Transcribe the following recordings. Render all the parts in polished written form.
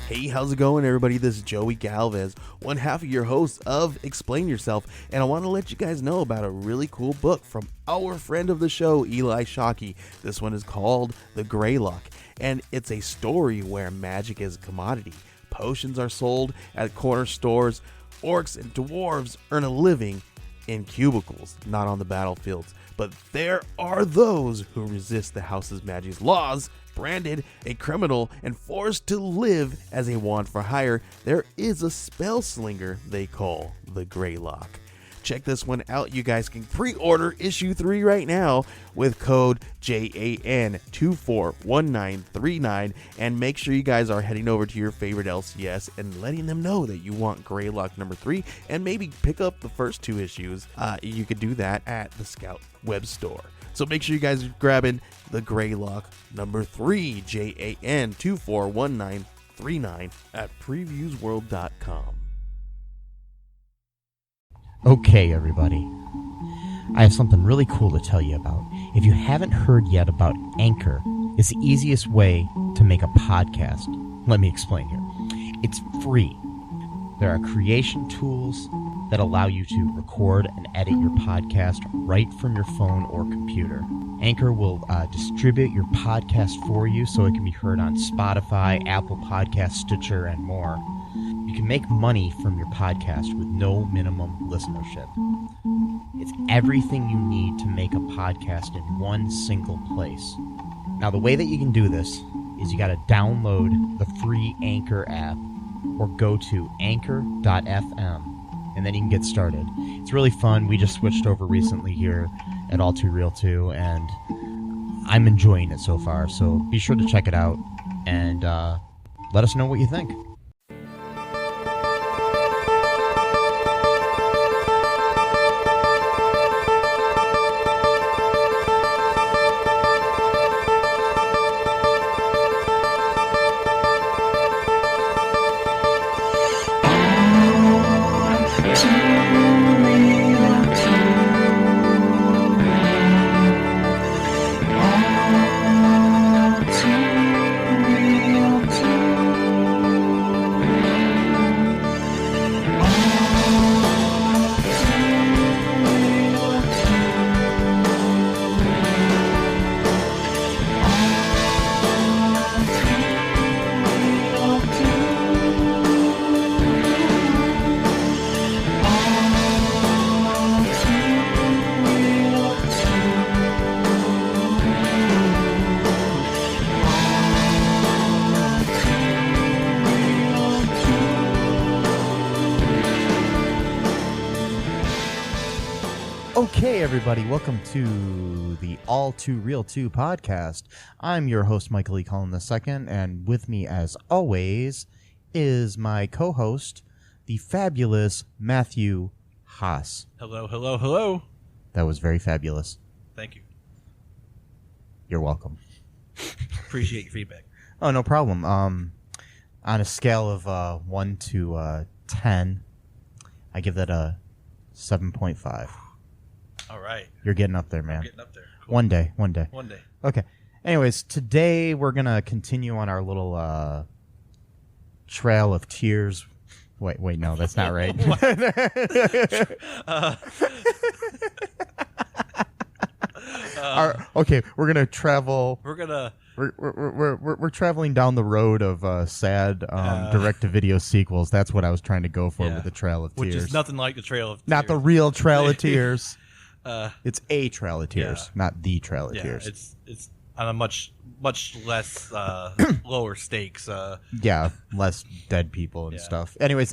Hey, how's it going, everybody? This is Joey Galvez, one half of your host of Explain Yourself, and I want to let you guys know about a really cool book from our friend of the show, Eli Shockey. This one is called The Greylock, and it's a story where magic is a commodity. Potions are sold at corner stores. Orcs and dwarves earn a living in cubicles, not on the battlefields. But there are those who resist the house's magic's laws. Branded a criminal and forced to live as a wand for hire, there is a spell slinger they call the Greylock. Check this one out. You guys can pre-order issue 3 right now with code JAN241939, and make sure you guys are heading over to your favorite LCS and letting them know that you want Greylock number 3, and maybe pick up the first 2 issues. You could do that at the Scout web store. So make sure you guys are grabbing the Greylock number 3, JAN241939 at previewsworld.com. Okay, everybody. I have something really cool to tell you about. If you haven't heard yet about Anchor, it's the easiest way to make a podcast. Let me explain here. It's free. There are creation tools that allow you to record and edit your podcast right from your phone or computer. Anchor will distribute your podcast for you so it can be heard on Spotify, Apple Podcasts, Stitcher, and more. You can make money from your podcast with no minimum listenership. It's everything you need to make a podcast in one single place. Now, the way that you can do this is you got to download the free Anchor app or go to anchor.fm, and then you can get started. It's really fun. We just switched over recently here at All Too Real 2, and I'm enjoying it so far. So be sure to check it out and let us know what you think. Okay, everybody, welcome to the All Too Real 2 podcast. I'm your host, Michael E. Cullen II, and with me, as always, is my co-host, the fabulous Matthew Haas. Hello, hello, hello. That was very fabulous. Thank you. You're welcome. Appreciate your feedback. Oh, no problem. On a scale of 1 to 10, I give that a 7.5. All right. You're getting up there, man. I'm getting up there. Cool. One day. One day. Okay. Anyways, today we're going to continue on our little trail of tears. Wait, no, that's not right. Okay, we're going to travel. We're traveling down the road of sad direct-to-video sequels. That's what I was trying to go for with the Trail of Tears. Which is nothing like the Trail of Tears. Not the real Trail of Tears. It's a Trail of Tears, not the Trail of Tears. It's on a much less lower stakes. Yeah, less dead people and stuff. Anyways,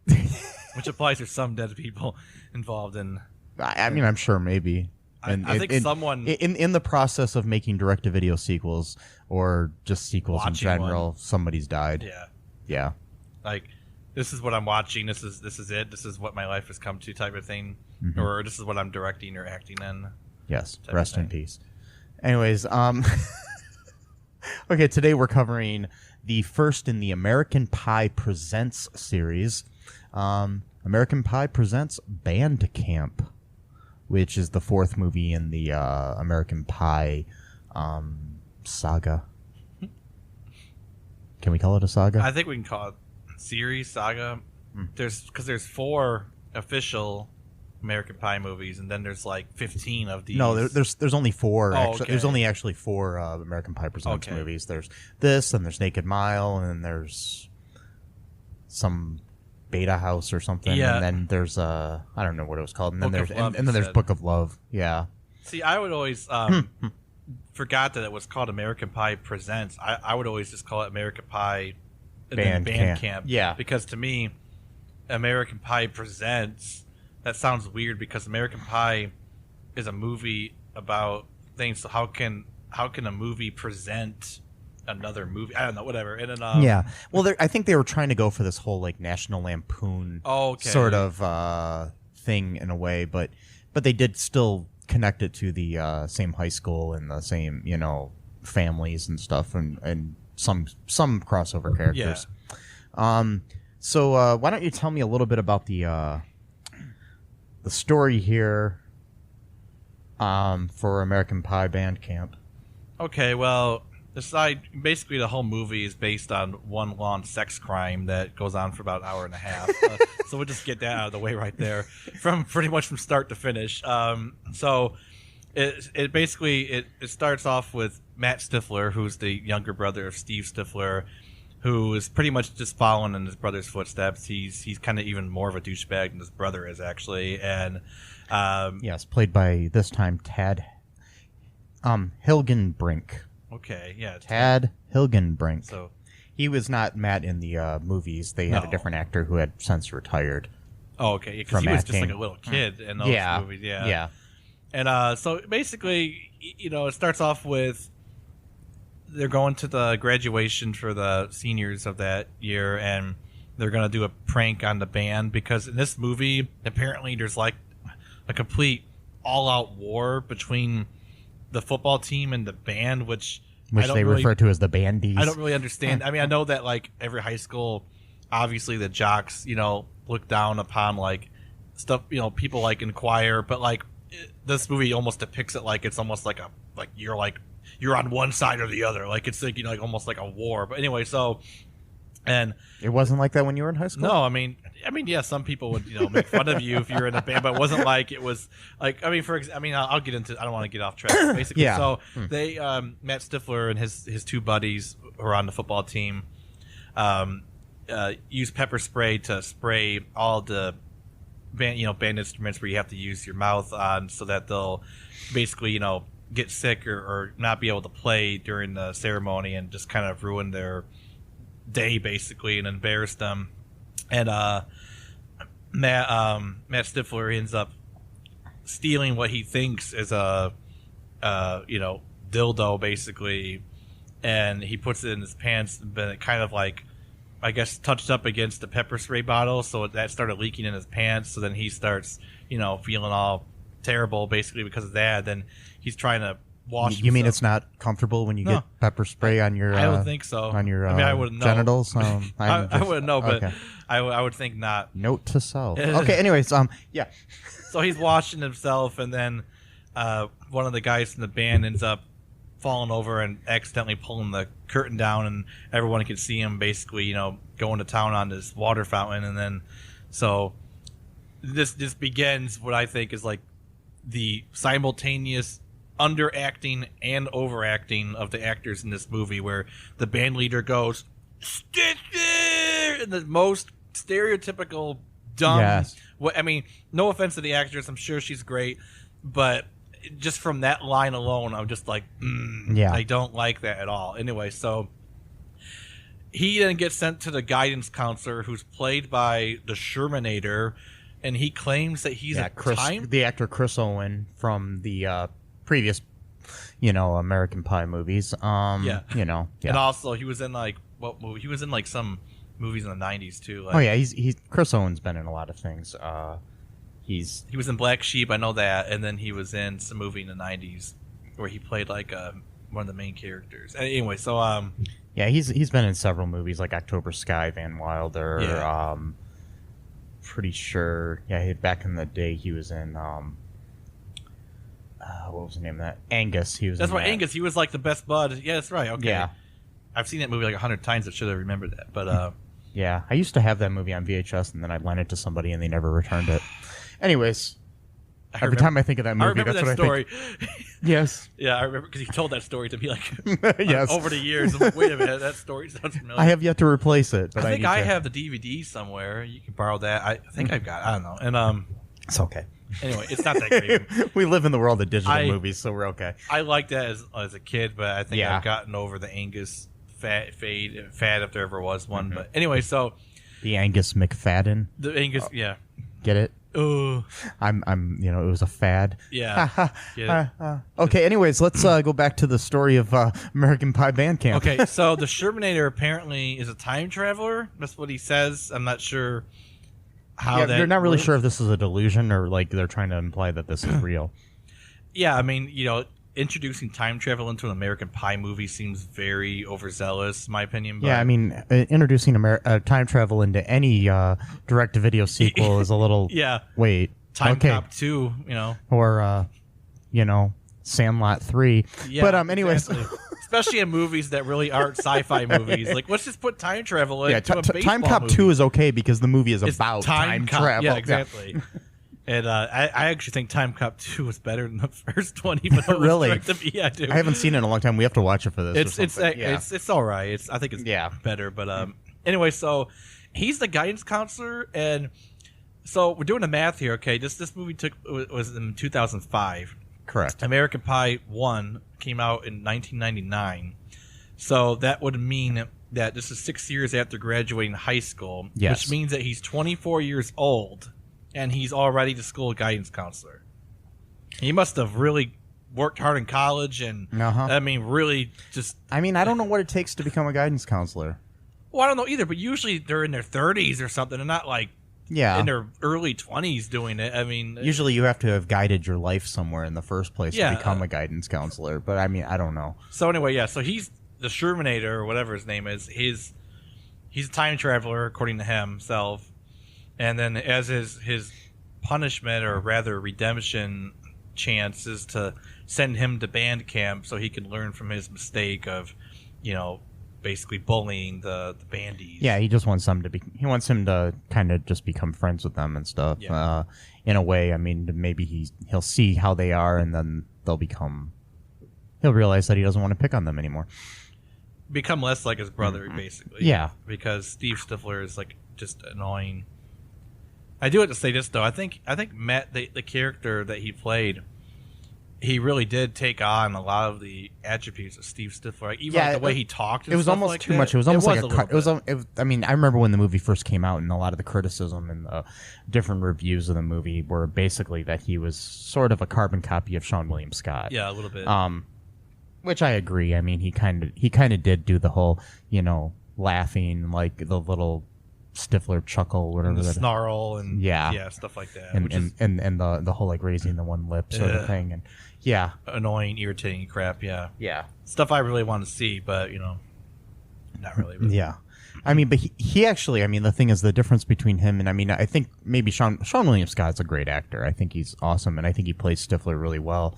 which applies to some dead people involved in. I mean, I'm sure maybe. I think someone in the process of making direct-to-video sequels or just sequels in general, somebody's died. Yeah. Like, this is what I'm watching. This is it. This is what my life has come to, type of thing. Mm-hmm. Or this is what I'm directing or acting in. Yes. Rest in peace. Anyways, okay. Today we're covering the first in the American Pie Presents series. American Pie Presents Bandcamp, which is the fourth movie in the American Pie saga. Can we call it a saga? I think we can call it series, saga. There's 4 official American Pie movies, and then there's like 15 of these. No, there's only 4. Oh, actually. okay. There's only actually 4 American Pie Presents Okay. movies. There's this, and there's Naked Mile, and then there's some Beta House or something. Yeah. And then there's I don't know what it was called. And then Book of there's Love, and then there's said. Book of Love. Yeah. See, I would always forgot that it was called American Pie Presents. I would always just call it American Pie and then Band Camp. Camp. Yeah. Because to me, American Pie Presents, that sounds weird because American Pie is a movie about things. So how can a movie present another movie? I don't know, whatever. And then, Yeah. Well, I think they were trying to go for this whole like National Lampoon sort of thing in a way, but they did still connect it to the same high school and the same, families and stuff, and some crossover characters. So why don't you tell me a little bit about the story here for American Pie Band Camp? Okay, well, basically the whole movie is based on one long sex crime that goes on for about an hour and a half. So we'll just get that out of the way right there, from pretty much from start to finish. So it basically starts off with Matt Stifler, who's the younger brother of Steve Stifler, who is pretty much just following in his brother's footsteps. He's kind of even more of a douchebag than his brother is, actually. And yes, played by this time Tad Hilgenbrink. Okay, yeah, Tad Hilgenbrink. So he was not Matt in the movies. They had a different actor who had since retired. Oh, okay, because he was just like a little kid in those movies. Yeah. And so basically, it starts off with they're going to the graduation for the seniors of that year, and they're going to do a prank on the band because in this movie, apparently there's like a complete all-out war between the football team and the band, which they refer to as the bandeez. I don't really understand. I mean, I know that like every high school, obviously the jocks, look down upon like stuff, people like inquire, but like this movie almost depicts it like it's almost like you're on one side or the other, like it's like like almost like a war. But anyway, so and it wasn't like that when you were in high school. No, I mean, yeah, some people would make fun of you if you're in a band, but it wasn't like it was like I'll get into. I don't want to get off track. Basically, Yeah. So they Matt Stifler and his 2 buddies who are on the football team use pepper spray to spray all the band instruments where you have to use your mouth on, so that they'll basically get sick or not be able to play during the ceremony and just kind of ruin their day basically and embarrass them. And Matt Stifler ends up stealing what he thinks is a dildo basically, and he puts it in his pants, but it kind of like I guess touched up against the pepper spray bottle, so that started leaking in his pants. So then he starts feeling all terrible basically because of that. Then he's trying to wash. You mean it's not comfortable when you get pepper spray on your? I don't think so. On your I wouldn't know. genitals. I wouldn't know, but okay. I would think not. Note to self. Okay. Anyways, yeah. So he's washing himself, and then one of the guys from the band ends up falling over and accidentally pulling the curtain down, and everyone can see him basically, going to town on this water fountain. And then, so this begins what I think is like the simultaneous underacting and overacting of the actors in this movie, where the band leader goes Stifler in the most stereotypical dumb. Yes. I mean, no offense to the actress, I'm sure she's great, but just from that line alone, I'm just like, I don't like that at all. Anyway, so he then gets sent to the guidance counselor, who's played by the Shermanator, and he claims that he's the actor Chris Owen from the previous, American Pie movies. And also he was in like what movie? He was in like some movies in the 90s too. Like, oh yeah, he's Chris Owen's been in a lot of things. He was in Black Sheep, I know that, and then he was in some movie in the 90s where he played like one of the main characters. Anyway, so yeah, he's been in several movies like October Sky, Van Wilder. Yeah. Pretty sure. Yeah, back in the day he was in what was the name of that? Angus. He was. That's in right, that. Angus. He was like the best bud. Yeah, that's right. Okay. Yeah. I've seen that movie like 100 times. I should have remembered that. But yeah, I used to have that movie on VHS, and then I lent it to somebody, and they never returned it. Anyways, every time I think of that movie, that's what story. I think. Yes. Yeah, I remember because he told that story to me like yes. over the years. I'm like, wait a minute, that story sounds familiar. I have yet to replace it, but I think I have the DVD somewhere. You can borrow that. I think I've got. I don't know. And it's okay. Anyway, it's not that great. We live in the world of digital movies, so we're okay. I liked that as a kid, but I think I've gotten over the Angus fad if there ever was one. But anyway, so the Angus McFadden. The Angus, yeah. Get it? Oh, I'm. You know, it was a fad. Yeah. Okay. Anyways, let's go back to the story of American Pie Band Camp. Okay, so the Shermanator apparently is a time traveler. That's what he says. I'm not sure how that. They're not really sure if this is a delusion or like they're trying to imply that this is real. Yeah, I mean, introducing time travel into an American Pie movie seems very overzealous, in my opinion. But yeah, I mean, introducing time travel into any direct-to-video sequel is a little... Yeah. Wait. Time Cop 2, Or, Sandlot 3. Yeah, but anyways... Exactly. Especially in movies that really aren't sci-fi movies. Like, let's just put time travel into a baseball Time Cop movie. 2 is okay because the movie is about time Cop. travel. Yeah, exactly. And I actually think Time Cop 2 was better than the first one, even though it was really? Yeah, I do. I haven't seen it in a long time. We have to watch it for this. It's all right. I think it's better. But anyway, so he's the guidance counselor, and so we're doing the math here. Okay, this movie was in 2005. Correct. American Pie 1 came out in 1999, so that would mean that this is 6 years after graduating high school, which means that he's 24 years old. And he's already the school guidance counselor. He must have really worked hard in college and, I mean, really just... I mean, I don't know what it takes to become a guidance counselor. Well, I don't know either, but usually they're in their 30s or something and not like in their early 20s doing it. I mean... Usually you have to have guided your life somewhere in the first place to become a guidance counselor. But, I mean, I don't know. So, anyway, so he's the Shermanator or whatever his name is. He's a time traveler, according to himself. And then as his punishment, or rather redemption chance, is to send him to band camp so he can learn from his mistake of, basically bullying the bandeez. Yeah, he just wants him to kind of just become friends with them and stuff. Yeah. In a way, I mean, maybe he'll see how they are, and then he'll realize that he doesn't want to pick on them anymore. Become less like his brother, basically. Yeah. Because Steve Stifler is like just annoying. I do have to say this though. I think Matt, the character that he played, he really did take on a lot of the attributes of Steve Stifler. Like, even the way he talked. It was almost like too that. much. It was almost like a cut. It was. I mean, I remember when the movie first came out, and a lot of the criticism and the different reviews of the movie were basically that he was sort of a carbon copy of Sean William Scott. Yeah, a little bit. Which I agree. I mean, he kind of did do the whole, laughing, like the little Stifler chuckle, whatever, and the snarl, and stuff like that, and the whole like raising the one lip sort of thing, and annoying, irritating crap, yeah, stuff I really want to see, but not really. But. Yeah, I mean, but he actually, I mean, the thing is, the difference between him and, I mean, I think maybe Sean William Scott's a great actor. I think he's awesome, and I think he plays Stifler really well.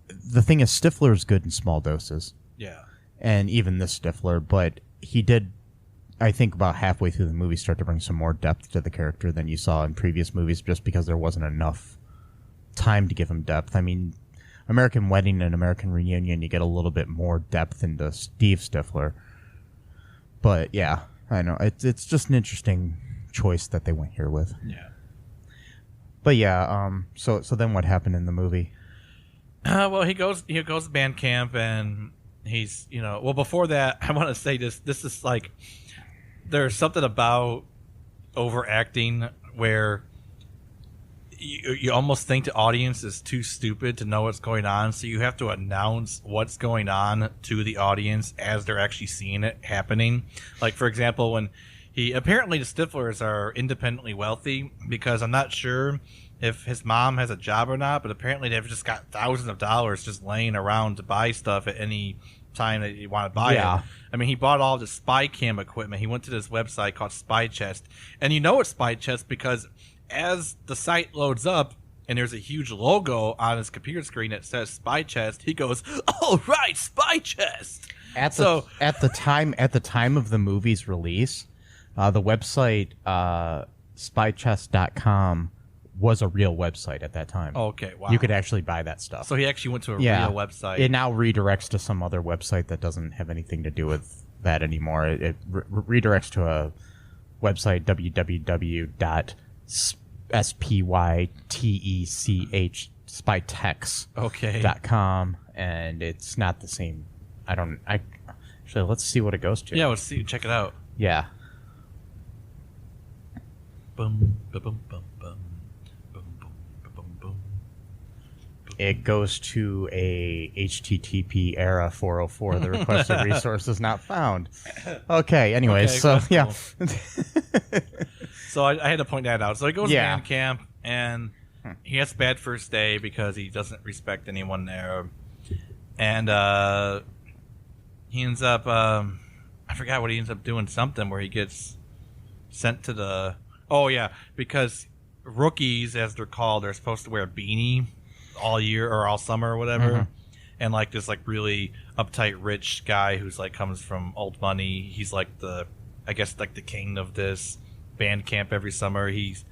The thing is, Stifler is good in small doses, and even this Stifler, but he did. I think about halfway through the movie start to bring some more depth to the character than you saw in previous movies, just because there wasn't enough time to give him depth. I mean, American Wedding and American Reunion, you get a little bit more depth into Steve Stifler. But yeah, I know it's just an interesting choice that they went here with. Yeah. But yeah, so then what happened in the movie? Well, he goes to band camp, and he's well, before that, I want to say this is like, there's something about overacting where you almost think the audience is too stupid to know what's going on, so you have to announce what's going on to the audience as they're actually seeing it happening. Like, for example, when apparently the Stiflers are independently wealthy, because I'm not sure if his mom has a job or not, but apparently they've just got thousands of dollars just laying around to buy stuff at any time that you want to buy it. I mean, he bought all the spy cam equipment. He went to this website called Spy Chest, and it's Spy Chest because as the site loads up and there's a huge logo on his computer screen that says Spy Chest, he goes, "Oh right, Spy Chest." At the time of the movie's release, the website spychest.com was a real website at that time. Okay, wow. You could actually buy that stuff. So he actually went to a real website. It now redirects to some other website that doesn't have anything to do with that anymore. It redirects to a website, spytex.com, and it's not the same. Actually, let's see what it goes to. Yeah, let's see. Check it out. Yeah. Boom, boom, boom, boom, boom, boom, boom, boom, boom. It goes to a HTTP era 404. The requested resource is not found. Okay. Anyways, Okay, so yeah. cool. So I had to point that out. So he goes to band camp, and he has a bad first day because he doesn't respect anyone there, and he ends up I forgot what he ends up doing. Something where he gets sent to the because rookies, as they're called, are supposed to wear a beanie all year or all summer or whatever. And like this like really uptight rich guy who's like comes from old money, he's like the king of this band camp every summer. He's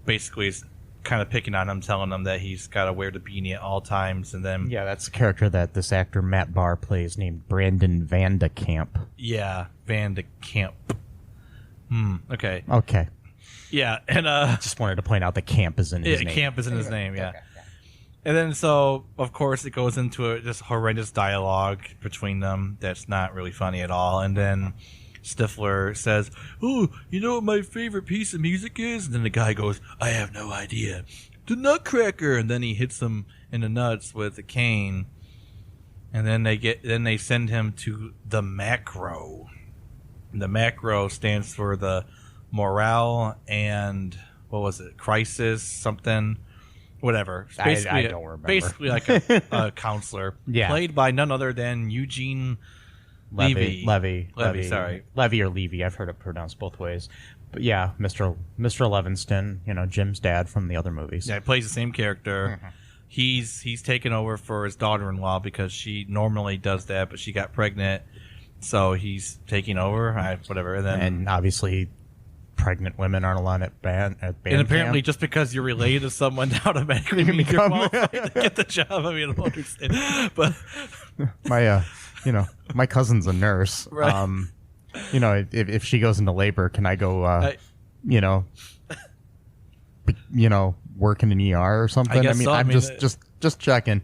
basically is kind of picking on him, telling him that he's got to wear the beanie at all times. And then that's the character that this actor Matt Barr plays, named Brandon Van de Kamp. Van de Kamp. Okay. Yeah, and just wanted to point out that camp is in his name. Camp is in his name, yeah. Okay. And then so of course it goes into this horrendous dialogue between them that's not really funny at all. And then Stifler says, "Oh, you know what my favorite piece of music is?" And then the guy goes, "I have no idea." "The Nutcracker." And then he hits him in the nuts with a cane. And then they send him to the macro. And the macro stands for the morale and what was it? Crisis something, whatever. Basically, I don't remember. Basically, like a counselor, played by none other than Eugene Levy. Sorry, Levy or Levy. I've heard it pronounced both ways. But yeah, Mr. Levinston, Jim's dad from the other movies. Yeah, he plays the same character. He's taken over for his daughter-in-law because she normally does that, but she got pregnant, so he's taking over. Whatever, and obviously, pregnant women aren't allowed at band and apparently, camp. Just because you're related to someone automatically means you're qualified to get the job. I mean, I don't understand, but my cousin's a nurse. Right. If she goes into labor, can I go? Work in an ER or something. I mean, I'm just checking.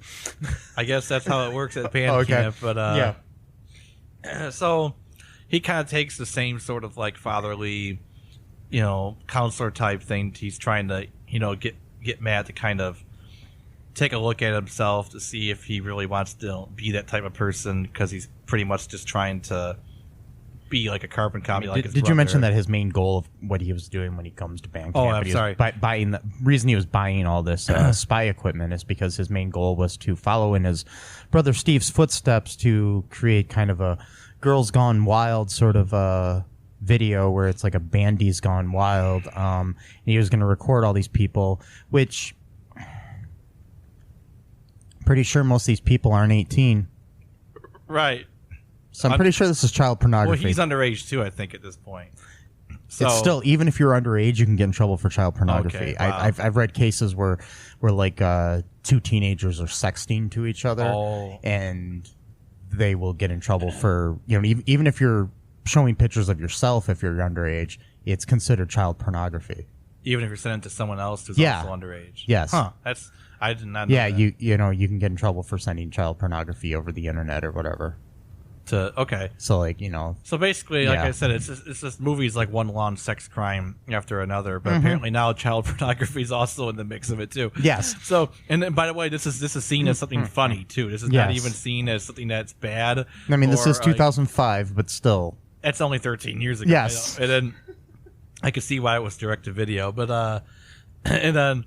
I guess that's how it works at band camp. But so he kind of takes the same sort of like fatherly, counselor type thing. He's trying to, get Matt to kind of take a look at himself to see if he really wants to be that type of person, because he's pretty much just trying to be like a carbon copy. Did you mention that his main goal of what he was doing when he comes to band camp? Oh, I'm sorry. Buying the reason he was buying all this spy equipment is because his main goal was to follow in his brother Steve's footsteps to create kind of a Girls Gone Wild sort of video where it's like a bandeez gone wild. And he was going to record all these people, which pretty sure most of these people aren't 18. Right. So I'm pretty sure this is child pornography. Well, he's underage too, I think, at this point. So it's still, even if you're underage, you can get in trouble for child pornography. Okay, wow. I've read cases where like two teenagers are sexting to each other, and they will get in trouble for, even if you're showing pictures of yourself, if you're underage, it's considered child pornography. Even if you're sending it to someone else who's also underage. Yes. Huh. I did not know that. you can get in trouble for sending child pornography over the internet or whatever. So So basically, like I said, it's this movie's like one long sex crime after another. But apparently now child pornography is also in the mix of it too. Yes. So, and then, by the way, this is seen as something funny too. This is not even seen as something that's bad. I mean, this is 2005, but still, it's only 13 years ago. Yes. And then I could see why it was direct to video, but and then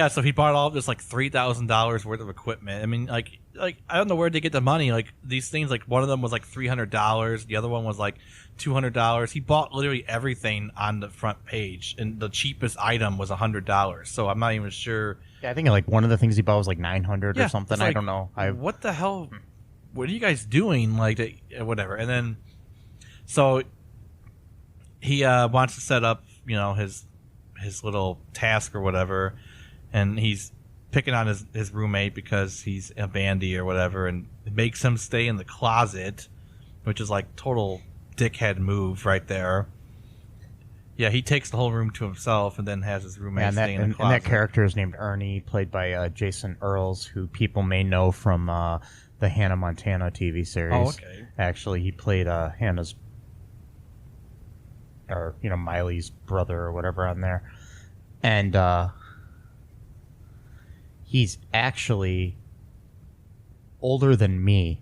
so he bought all of this like $3,000 worth of equipment. I mean, like I don't know where they get the money. Like these things, like one of them was like $300, the other one was like $200. He bought literally everything on the front page, and the cheapest item was $100. So I'm not even sure. Yeah, I think like one of the things he bought was like $900 or something. Like, I don't know. What the hell? what are you guys doing? Like, whatever. And then, so he wants to set up, his little task or whatever, and he's picking on his roommate because he's a bandy or whatever, and makes him stay in the closet, which is like total dickhead move right there. Yeah, he takes the whole room to himself and then has his roommate stay in the closet. And that character is named Ernie, played by Jason Earls, who people may know from the Hannah Montana TV series. Oh, okay. Actually, he played Hannah's, or Miley's brother or whatever on there. And he's actually older than me.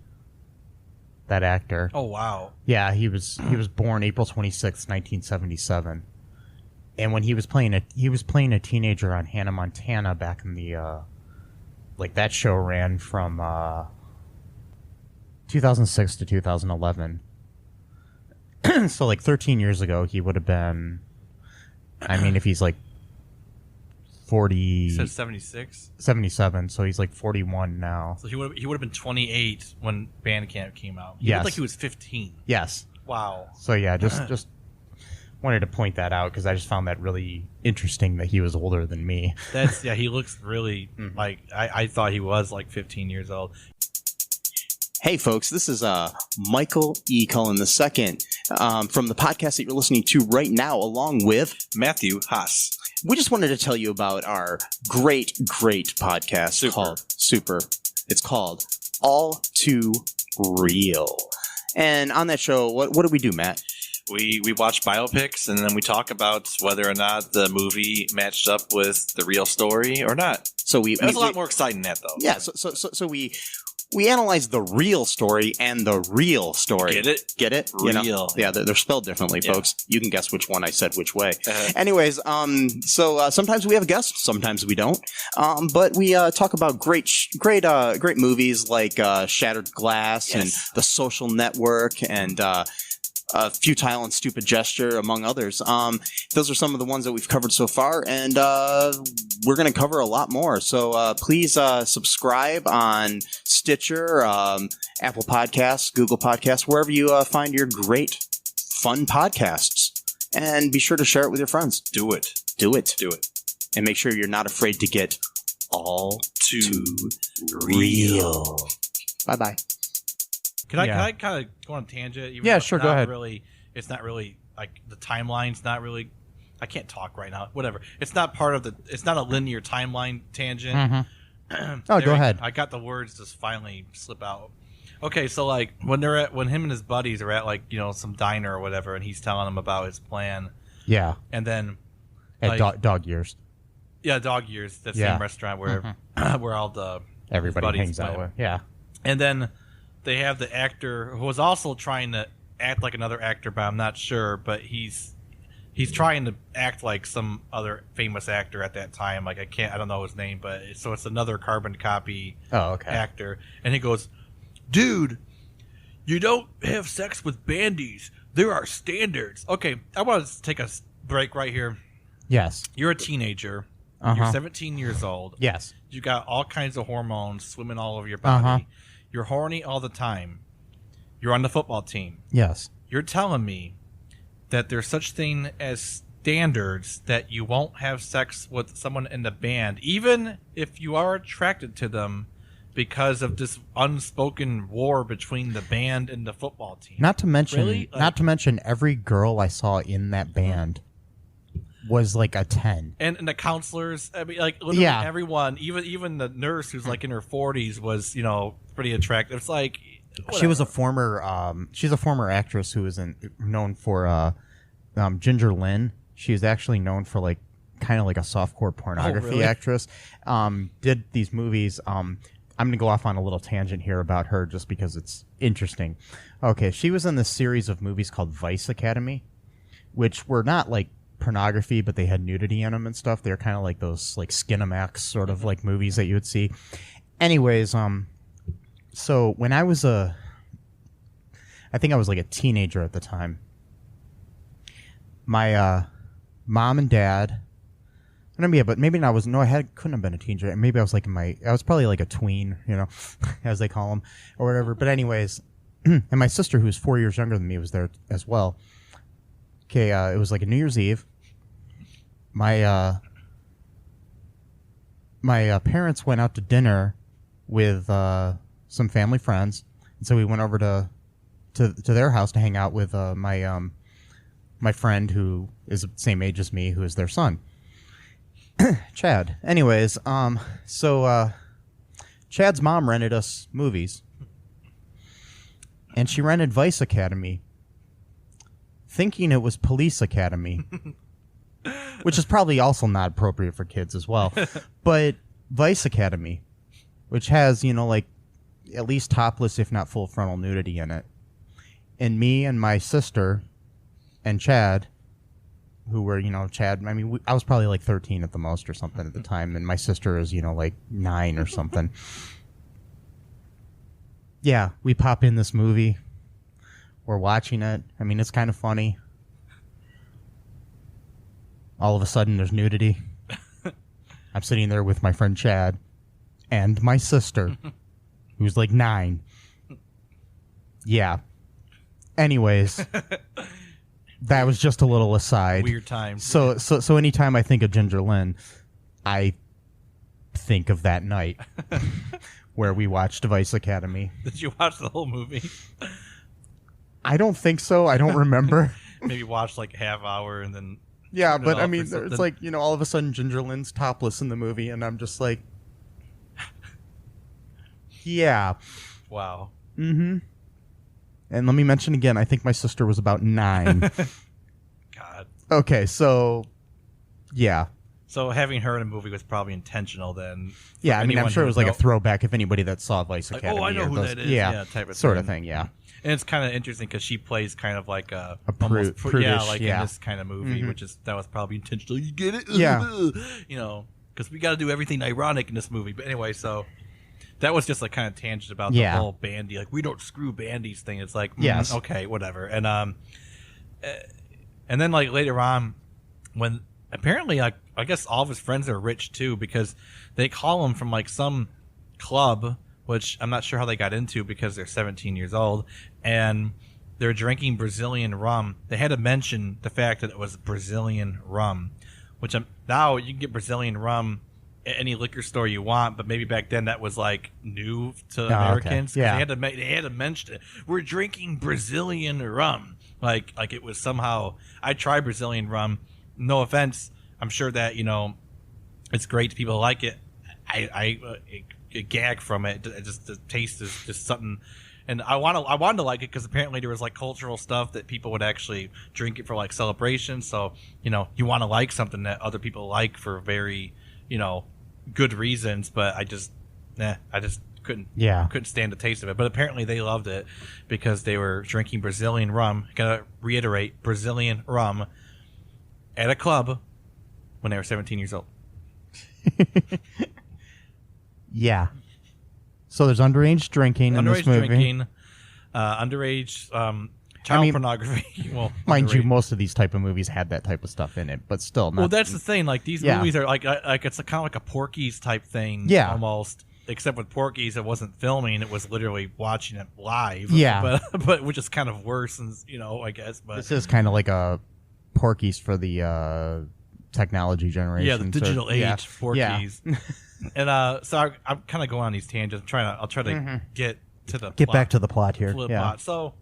That actor. Oh, wow. Yeah, he was born April 26th, 1977. And when he was playing a teenager on Hannah Montana back in the that show ran from 2006 to 2011. So 13 years ago he would have been, if he's 40. He said 76? 77, so he's 41 now. So he would have been 28 when Bandcamp came out. He Yes. looked like he was 15. Yes. Wow. So yeah, just wanted to point that out because I just found that really interesting that he was older than me. He looks really like I thought he was 15 years old. Hey folks, this is Michael E. Cullen II from the podcast that you're listening to right now, along with Matthew Haas. We just wanted to tell you about our great podcast called Super. It's called All Too Real. And on that show, what do we do, Matt? We watch biopics, and then we talk about whether or not the movie matched up with the real story or not. So it was a lot more exciting than that, though. Yeah, so we analyze the real story and the real story. Get it? Get it? Real. Yeah, they're spelled differently, folks. You can guess which one I said which way. Uh-huh. Anyways, so sometimes we have guests, sometimes we don't. But we talk about great movies like Shattered Glass and The Social Network and Futile and Stupid Gesture, among others. Those are some of the ones that we've covered so far, and we're going to cover a lot more. So please subscribe on Stitcher, Apple Podcasts, Google Podcasts, wherever you find your great, fun podcasts. And be sure to share it with your friends. Do it. Do it. Do it. And make sure you're not afraid to get all too real. Bye-bye. Can I kind of go on a tangent? Even Yeah, though sure, it's go not ahead. It's not really the timeline's not really. I can't talk right now. Whatever. It's not part of the. It's not a linear timeline tangent. Mm-hmm. Oh, go ahead. I got the words just finally slip out. Okay, so when him and his buddies are at some diner or whatever, and he's telling them about his plan. Yeah. And then At Dog Years. Yeah, Dog Years. That Yeah. same restaurant where where all the Everybody buddies hangs out play. with. Yeah. And then they have the actor who was also trying to act like another actor, but I'm not sure. But he's trying to act like some other famous actor at that time. I don't know his name, but it's another carbon copy actor. And he goes, "Dude, you don't have sex with bandies. There are standards." Okay, I want to take a break right here. Yes. You're a teenager. Uh-huh. You're 17 years old. Yes. You got all kinds of hormones swimming all over your body. Uh-huh. You're horny all the time. You're on the football team. Yes. You're telling me that there's such thing as standards that you won't have sex with someone in the band, even if you are attracted to them, because of this unspoken war between the band and the football team. Not to mention, Really? every girl I saw in that band was a 10. And the counselors, literally Yeah. everyone, even the nurse who's in her 40s was, pretty attractive. It's She was a former, she's a former actress who was known for Ginger Lynn. She was actually known for kind of like a softcore pornography really? actress. Did these movies. I'm going to go off on a little tangent here about her just because it's interesting. Okay, she was in this series of movies called Vice Academy, which were not pornography, but they had nudity in them and stuff. They're kind of like those Skinamax sort of movies that you would see. Anyways, so when I think I was a teenager at the time, my mom and dad I mean, yeah, but maybe not. Couldn't have been a teenager. Maybe I was like I was probably like a tween, as they call them, or whatever. But anyways, and my sister, who's 4 years younger than me, was there as well. Okay, it was like a New Year's Eve. My parents went out to dinner with some family friends, and so we went over to their house to hang out with my friend who is the same age as me, who is their son. Chad. Anyways, so Chad's mom rented us movies, and she rented Vice Academy, thinking it was Police Academy, which is probably also not appropriate for kids as well. But Vice Academy, which has, like at least topless, if not full frontal nudity in it, and me and my sister and Chad, who were, Chad, I mean, I was probably like 13 at the most or something at the time, and my sister is, like 9 or something. Yeah, we pop in this movie. We're watching it. I mean, it's kind of funny. All of a sudden, there's nudity. I'm sitting there with my friend Chad and my sister, who's like 9. Yeah. Anyways... That was just a little aside. Weird time. So anytime I think of Ginger Lynn, I think of that night where we watched Vice Academy. Did you watch the whole movie? I don't think so. I don't remember. Maybe watch like a half hour and then... Yeah, but I mean, it's like, all of a sudden Ginger Lynn's topless in the movie, and I'm just like... Yeah. Wow. Mm-hmm. And let me mention again, I think my sister was about 9. God. Okay, so, yeah. So having her in a movie was probably intentional then. Yeah, I mean, I'm sure it was like a throwback if anybody that saw Vice Academy. I know who that is. Yeah, type of sort of thing, yeah. And it's kind of interesting because she plays kind of like prudish, in this kind of movie, that was probably intentional. You get it? Yeah. Because we got to do everything ironic in this movie. But anyway, so... That was just like kind of tangent about the whole bandy. Like, we don't screw bandies thing. It's like, yes. Okay, whatever. And then like later on, when apparently like I guess all of his friends are rich too, because they call him from like some club, which I'm not sure how they got into because they're 17 years old, and they're drinking Brazilian rum. They had to mention the fact that it was Brazilian rum, which now you can get Brazilian rum at any liquor store you want, but maybe back then that was like new to Americans. Okay. Yeah, they had to mention it. We're drinking Brazilian rum, like it was somehow. I tried Brazilian rum. No offense, I'm sure that it's great. People like it. I gag from it. Just the taste is just something. And I wanted to like it because apparently there was like cultural stuff that people would actually drink it for like celebrations. So you want to like something that other people like for very good reasons, but I just couldn't stand the taste of it. But apparently they loved it because they were drinking Brazilian rum. Gotta reiterate, Brazilian rum at a club when they were 17 years old. Yeah. So there's underage drinking in this movie. Underage child pornography. Well, mind you, most of these type of movies had that type of stuff in it, but still. Well, that's the thing. Like these movies are like it's kind of like a Porky's type thing. Yeah. Almost. Except with Porky's, it wasn't filming; it was literally watching it live. Yeah. But which is kind of worse, and I guess. But this is kind of like a Porky's for the technology generation. Yeah, the digital age Porky's. Yeah. And so I'm kind of going on these tangents. I'll try to get to the plot. Back to the plot here. Plot. So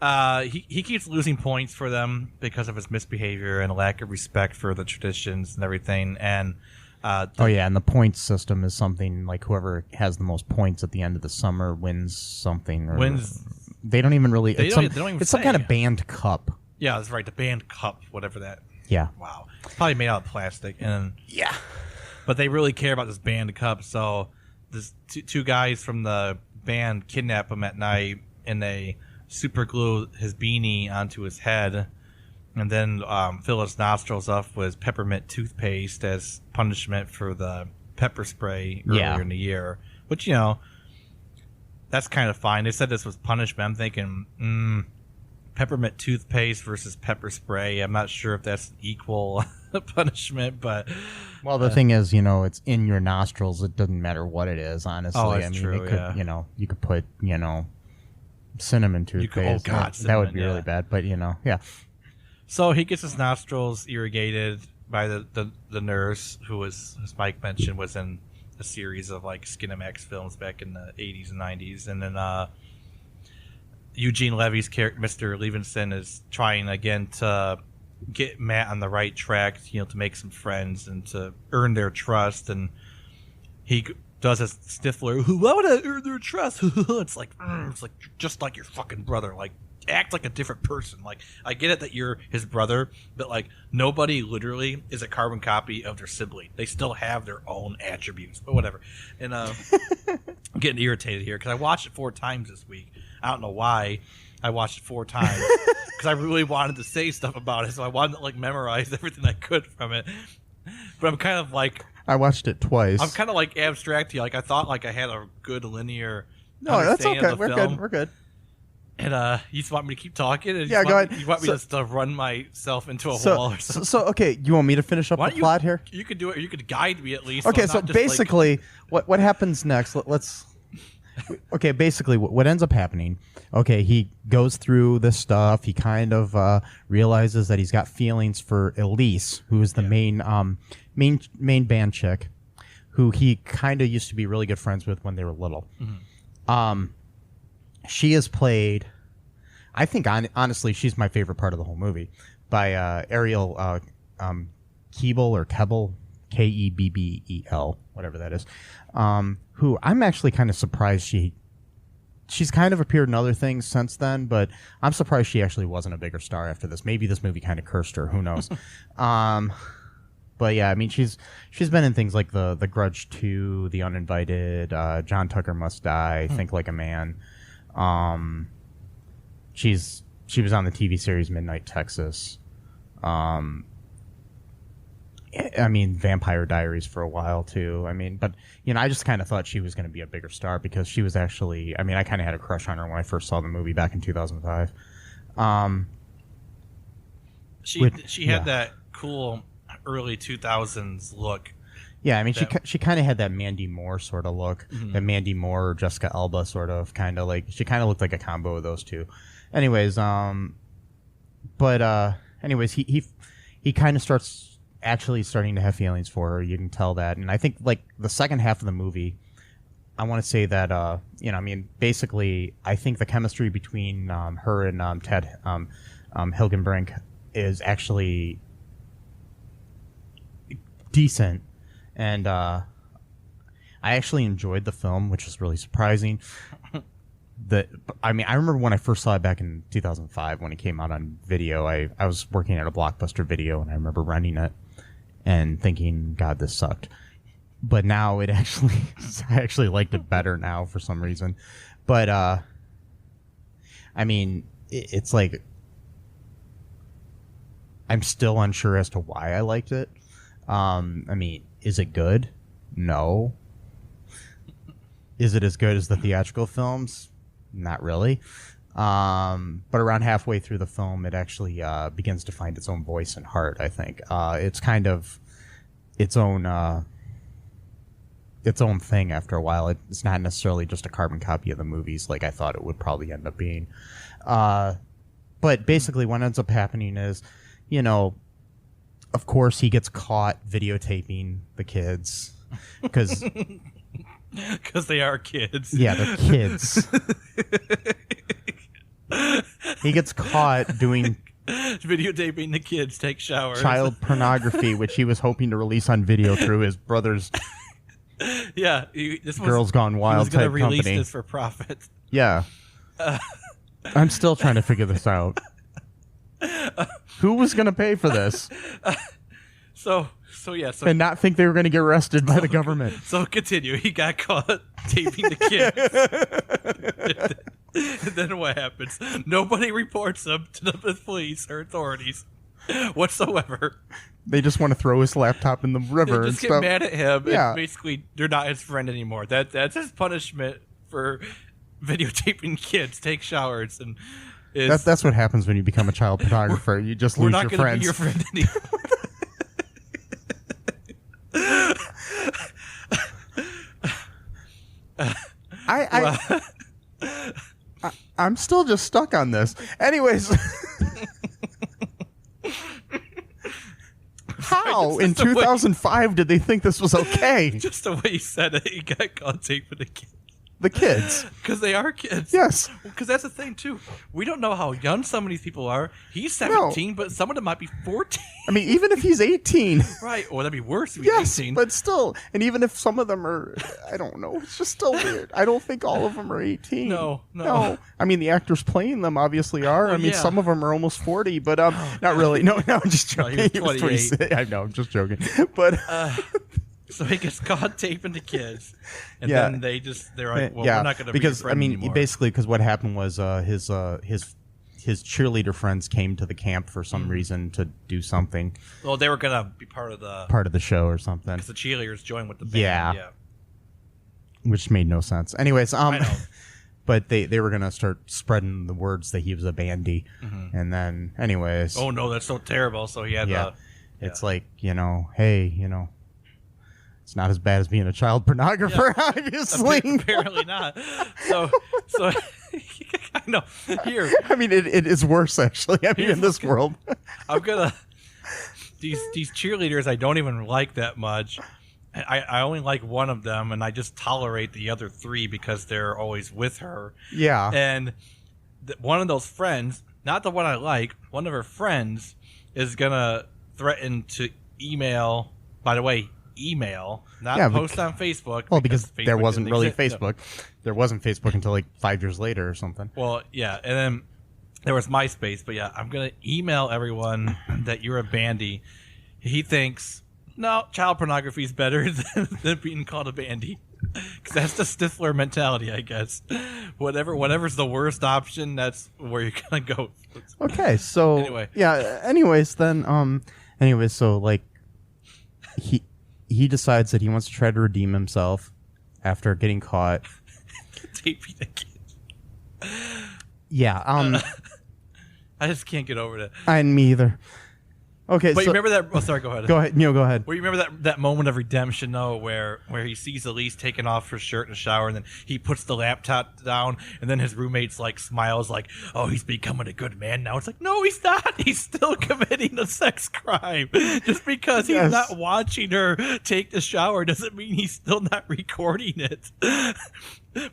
he keeps losing points for them because of his misbehavior and a lack of respect for the traditions and everything. And and the point system is something like whoever has the most points at the end of the summer wins something. They don't even really. It's some kind of band cup. Yeah, that's right. The band cup, whatever that. Yeah. Wow. It's probably made out of plastic. And yeah. But they really care about this band cup, so this two guys from the band kidnap him at night, and they super glue his beanie onto his head, and then fill his nostrils up with peppermint toothpaste as punishment for the pepper spray earlier in the year. Which, that's kind of fine. They said this was punishment. I'm thinking, peppermint toothpaste versus pepper spray. I'm not sure if that's equal punishment, but Well, the thing is, it's in your nostrils. It doesn't matter what it is, honestly. Oh, that's I mean, true, it could, you could put, cinnamon toothpaste. That would cinnamon, be really bad, but yeah. So he gets his nostrils irrigated by the nurse who was, as Mike mentioned, was in a series of like Skinamax films back in the 80s and 90s. And then Eugene Levy's character, Mr. Levinson, is trying again to get Matt on the right track, to make some friends and to earn their trust. And he does a Stifler, why would I earn their trust? It's like just like your fucking brother. Like, act like a different person. Like, I get it that you're his brother, but like nobody literally is a carbon copy of their sibling. They still have their own attributes, but whatever. And I'm getting irritated here because I watched it 4 times this week. I don't know why I watched it 4 times because I really wanted to say stuff about it, so I wanted to like memorize everything I could from it. But I'm kind of like, I watched it twice. I'm kind of like abstract here. Like, I thought like I had a good linear No, that's understanding okay. of the We're film. good. We're good. And you just want me to keep talking? And Yeah, go ahead. You want me just to run myself into a wall or something? So, okay, you want me to finish up Why the don't plot here? You could do it. You could guide me at least. Okay, I'm so not just, like- basically, what happens next? Let's. Okay, basically, what ends up happening? Okay, he goes through this stuff. He kind of realizes that he's got feelings for Elise, who is the main band chick, who he kind of used to be really good friends with when they were little. Mm-hmm. She is played, I think, honestly, she's my favorite part of the whole movie, by Ariel Kebbel or Kebbel, Kebbel, whatever that is, who I'm actually kind of surprised she's kind of appeared in other things since then, but I'm surprised she actually wasn't a bigger star after this. Maybe this movie kind of cursed her. Who knows? But yeah, I mean, she's been in things like the Grudge 2, The Uninvited, John Tucker Must Die, Think Like a Man. She was on the TV series Midnight Texas. I mean, Vampire Diaries for a while too. I mean, but I just kind of thought she was going to be a bigger star because she was actually. I mean, I kind of had a crush on her when I first saw the movie back in 2005. She had that cool early 2000s look. Yeah, I mean, she kind of had that Mandy Moore sort of look, that Mandy Moore or Jessica Alba sort of kind of like. She kind of looked like a combo of those two. Anyways, anyways, he kind of starting to have feelings for her. You can tell that, and I think like the second half of the movie, I want to say that I mean, basically, I think the chemistry between her and Ted Hilgenbrink is actually decent. And I actually enjoyed the film, which is really surprising. I remember when I first saw it back in 2005 when it came out on video. I was working at a Blockbuster Video, and I remember renting it and thinking, God, this sucked. But now I actually liked it better now for some reason. But I mean, it's like I'm still unsure as to why I liked it. I mean, is it good? No. Is it as good as the theatrical films? Not really. But around halfway through the film, it actually begins to find its own voice and heart, I think. It's kind of its own thing after a while. It's not necessarily just a carbon copy of the movies like I thought it would probably end up being. But basically what ends up happening is, of course, he gets caught videotaping the kids because they are kids. Yeah, they're kids. He gets caught doing videotaping the kids take showers. Child pornography, which he was hoping to release on video through his brother's Girls Gone Wild type company. Release this for profit. Yeah. I'm still trying to figure this out. Who was going to pay for this? And not think they were going to get arrested by the government. So continue. He got caught taping the kids. And then what happens? Nobody reports him to the police or authorities whatsoever. They just want to throw his laptop in the river. They just get mad at him. Yeah. And basically, they're not his friend anymore. That's his punishment for videotaping kids take showers. And that's what happens when you become a child pornographer. You just lose your friends. We're not going to be your friend anymore. I'm still just stuck on this. Anyways. How in 2005 did they think this was okay? Just the way you said it, you got caught taping the kids. The kids. Because they are kids. Yes. Because that's the thing, too. We don't know how young some of these people are. He's 17, but some of them might be 14. I mean, even if he's 18. Right. Or that'd be worse if he's 18. But still. And even if some of them are, I don't know. It's just still weird. I don't think all of them are 18. No. I mean, the actors playing them obviously are. Well, I mean, some of them are almost 40, but not really. No, I'm just joking. No, he was 28. I know, I'm just joking. But... So he gets caught taping the kids, and then they're like, "Well, we're not going to be your friend anymore." Basically, because what happened was his cheerleader friends came to the camp for some reason to do something. Well, they were going to be part of the show or something. Because the cheerleaders joined with the band. Yeah, which made no sense. Anyways, I know. But they were going to start spreading the words that he was a bandy, and then anyways. Oh no, that's so terrible. So he had it's like, hey, it's not as bad as being a child pornographer, obviously. Apparently not. So I know. Here. I mean, it is worse, actually. I mean, in this world. I'm going to... These cheerleaders I don't even like that much. I only like one of them, and I just tolerate the other three because they're always with her. Yeah. And one of those friends, not the one I like, one of her friends is going to threaten to email... By the way... email, not post on Facebook. Well, because Facebook there wasn't really exist. Facebook. There wasn't Facebook until like 5 years later or something. Well, yeah, and then there was MySpace, but yeah, I'm going to email everyone that you're a bandy. He thinks, no, child pornography is better than being called a bandy. Because that's the Stifler mentality, I guess. Whatever's the worst option, that's where you're going to go. Okay, so... Anyway. Yeah, anyways, then... Anyways, so, like... He decides that he wants to try to redeem himself after getting caught. Taping the kid. Yeah. I just can't get over that. Me either. Okay, but you remember that? Oh, sorry. Go ahead. Go ahead. Neil, go ahead. Well, you remember that moment of redemption, though, where he sees Elise taking off her shirt in the shower, and then he puts the laptop down, and then his roommate's like smiles, like, "Oh, he's becoming a good man now." It's like, no, he's not. He's still committing a sex crime. Just because he's not watching her take the shower doesn't mean he's still not recording it.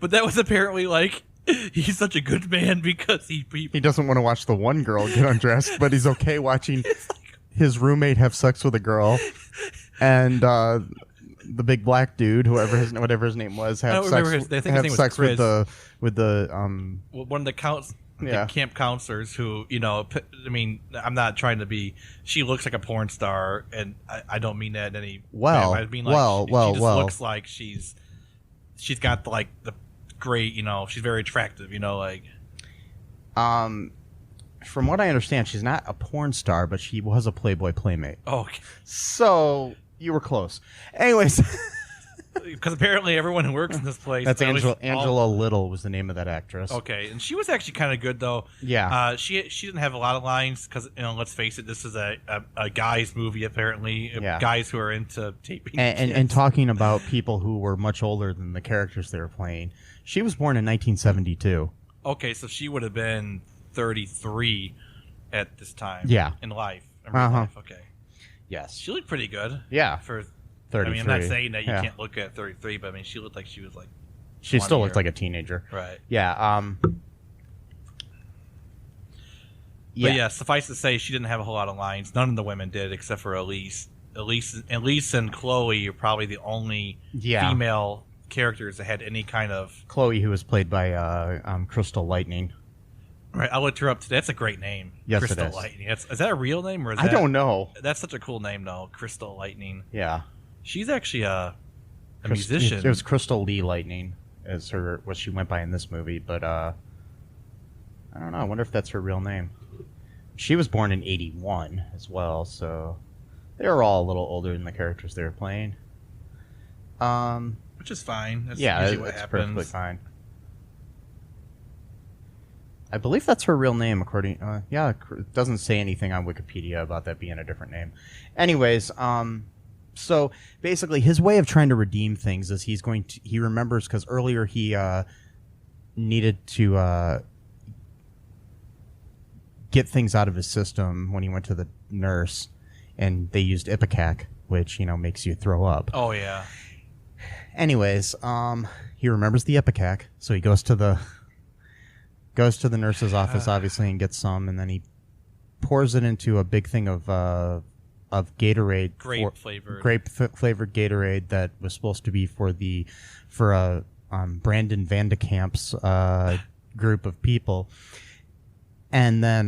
But that was apparently like. He's such a good man because he doesn't want to watch the one girl get undressed, but he's okay watching his roommate have sex with a girl, and the big black dude, whatever his name was, have sex with the one of the camp counselors who, I mean, I'm not trying to be. She looks like a porn star, and I don't mean that in any. I mean, like, she just looks like she's got like the great, she's very attractive, like. From what I understand, she's not a porn star, but she was a Playboy playmate. Oh, okay. So you were close. Anyways, because apparently everyone who works in this place. That's Angela Little was the name of that actress. Okay, and she was actually kind of good though. Yeah. She didn't have a lot of lines because let's face it, this is a guys movie apparently. Yeah. Guys who are into taping and talking about people who were much older than the characters they were playing. She was born in 1972. Okay, so she would have been 33 at this time. Yeah. In life. Okay. Yes. She looked pretty good. Yeah. For 33. I mean, I'm not saying that you can't look at 33, but I mean, she looked like she was like. She still looked like a teenager. Right. Yeah. But yeah, suffice to say, she didn't have a whole lot of lines. None of the women did, except for Elise. Elise and Chloe are probably the only female characters that had any kind of. Chloe, who was played by Crystal Lightning. Right, I looked her up today. That's a great name. Yes, Crystal it is. Lightning. Is that a real name or is I don't know. That's such a cool name, though. Crystal Lightning. Yeah, she's actually a musician. It was Crystal Lee Lightning as what she went by in this movie, but I don't know. I wonder if that's her real name. She was born in 81 as well, so they were all a little older than the characters they were playing. Which is fine. That's yeah, usually what it's happens. perfectly fine. I believe that's her real name, according. It doesn't say anything on Wikipedia about that being a different name. Anyways, so basically, his way of trying to redeem things is he remembers because earlier he needed to get things out of his system when he went to the nurse, and they used Ipecac, which makes you throw up. Oh yeah. Anyways, he remembers the Ipecac, so he goes to the nurse's office, obviously, and gets some, and then he pours it into a big thing of Gatorade, grape flavored Gatorade that was supposed to be for Brandon Vandekamp's group of people. And then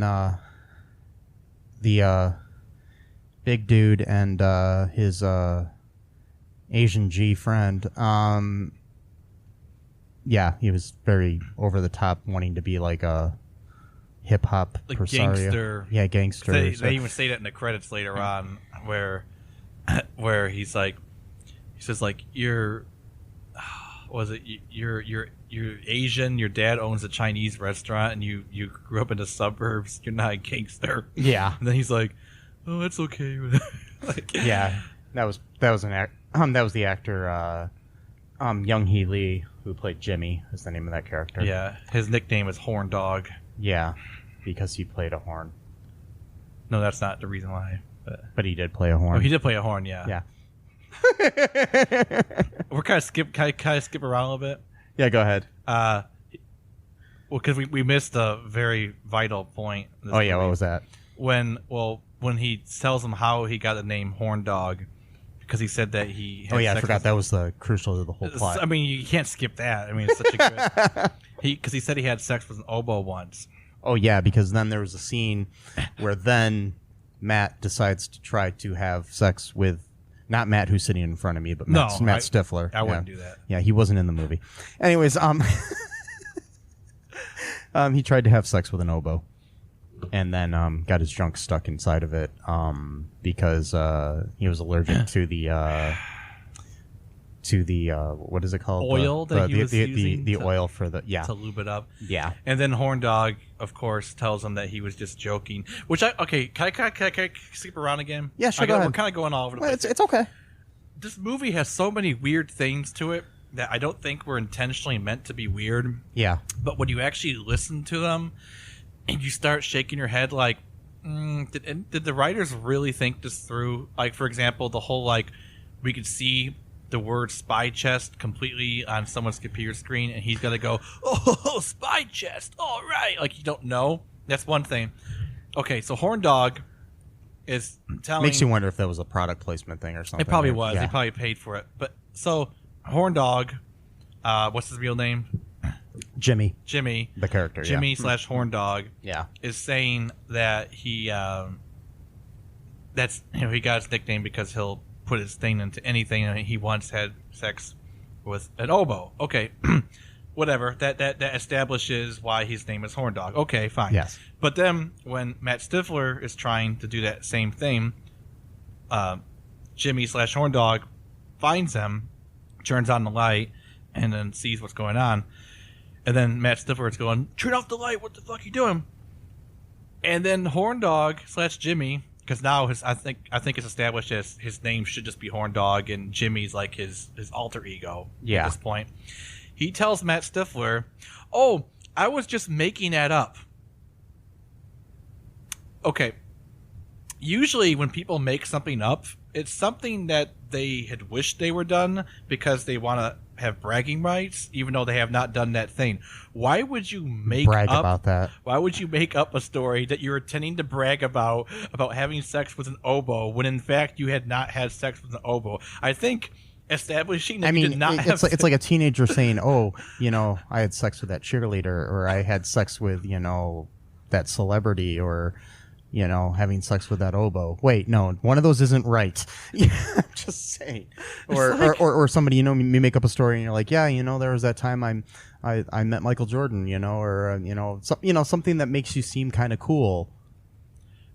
the big dude and his Asian G friend, he was very over the top, wanting to be like a hip hop gangster. Yeah, gangster. They even say that in the credits later on, where he says like you're Asian, your dad owns a Chinese restaurant, and you grew up in the suburbs, you're not a gangster. Yeah. And then he's like, oh, that's okay. Yeah, that was the actor Young Hee Lee, who played Jimmy, is the name of that character. Yeah, his nickname is Horn Dog. Yeah, because he played a horn. No, that's not the reason why. But he did play a horn. Oh, he did play a horn, yeah. Yeah. We're kind of skip around a little bit. Yeah, go ahead. Well, because we missed a very vital point. In this Oh yeah, movie. what was that? When he tells him how he got the name Horn Dog, because he said that he had I sex forgot with- that was the crucial to the whole plot. I mean, you can't skip that. I mean, it's such a good. Because he said he had sex with an oboe once. Oh yeah, because then there was a scene where then Matt decides to try to have sex with not Matt who's sitting in front of me, but Matt Stifler. I wouldn't do that. Yeah, he wasn't in the movie. Anyways, he tried to have sex with an oboe, and then got his junk stuck inside of it because he was allergic to the what is it called? Oil that he was using the to- oil for the to lube it up. Yeah. And then Horn Dog, of course, tells him that he was just joking. Which can I skip around again? Yeah, sure. Go ahead. We're kind of going all over the Well, place. it's okay. This movie has so many weird things to it that I don't think were intentionally meant to be weird. Yeah. But when you actually listen to them and you start shaking your head like, did the writers really think this through? Like, for example, the whole, like, we could see the word spy chest completely on someone's computer screen, and he's got to go, oh, spy chest, all right. Like, you don't know. That's one thing. Okay, so Horn Dog is telling... Makes you wonder if that was a product placement thing or something. It probably was. Yeah. He probably paid for it. But so Horn Dog, what's his real name? Jimmy, The character. Jimmy / Horn Dog. Yeah. Is saying that he he got his nickname because he'll put his thing into anything, and he once had sex with an oboe. Okay, whatever. That establishes why his name is Horn Dog. Okay, fine. Yes. But then when Matt Stifler is trying to do that same thing, Jimmy / Horn Dog finds him, turns on the light, and then sees what's going on. And then Matt Stifler is going, turn off the light, what the fuck are you doing? And then Horn Dog / Jimmy, because now I think it's established as his name should just be Horn Dog, and Jimmy's like his alter ego at this point. He tells Matt Stifler, oh, I was just making that up. Okay. Usually when people make something up, it's something that they had wished they were done because they want to have bragging rights, even though they have not done that thing. Why would you brag about that? Why would you make up a story that you're intending to brag about having sex with an oboe when in fact you had not had sex with an oboe? I think establishing that you did not have it's like a teenager saying, "Oh, I had sex with that cheerleader, or I had sex with that celebrity, or." Having sex with that oboe. Wait, no, one of those isn't right. Just saying. Or somebody, you make up a story and you're like, yeah, there was that time I met Michael Jordan, or something that makes you seem kind of cool.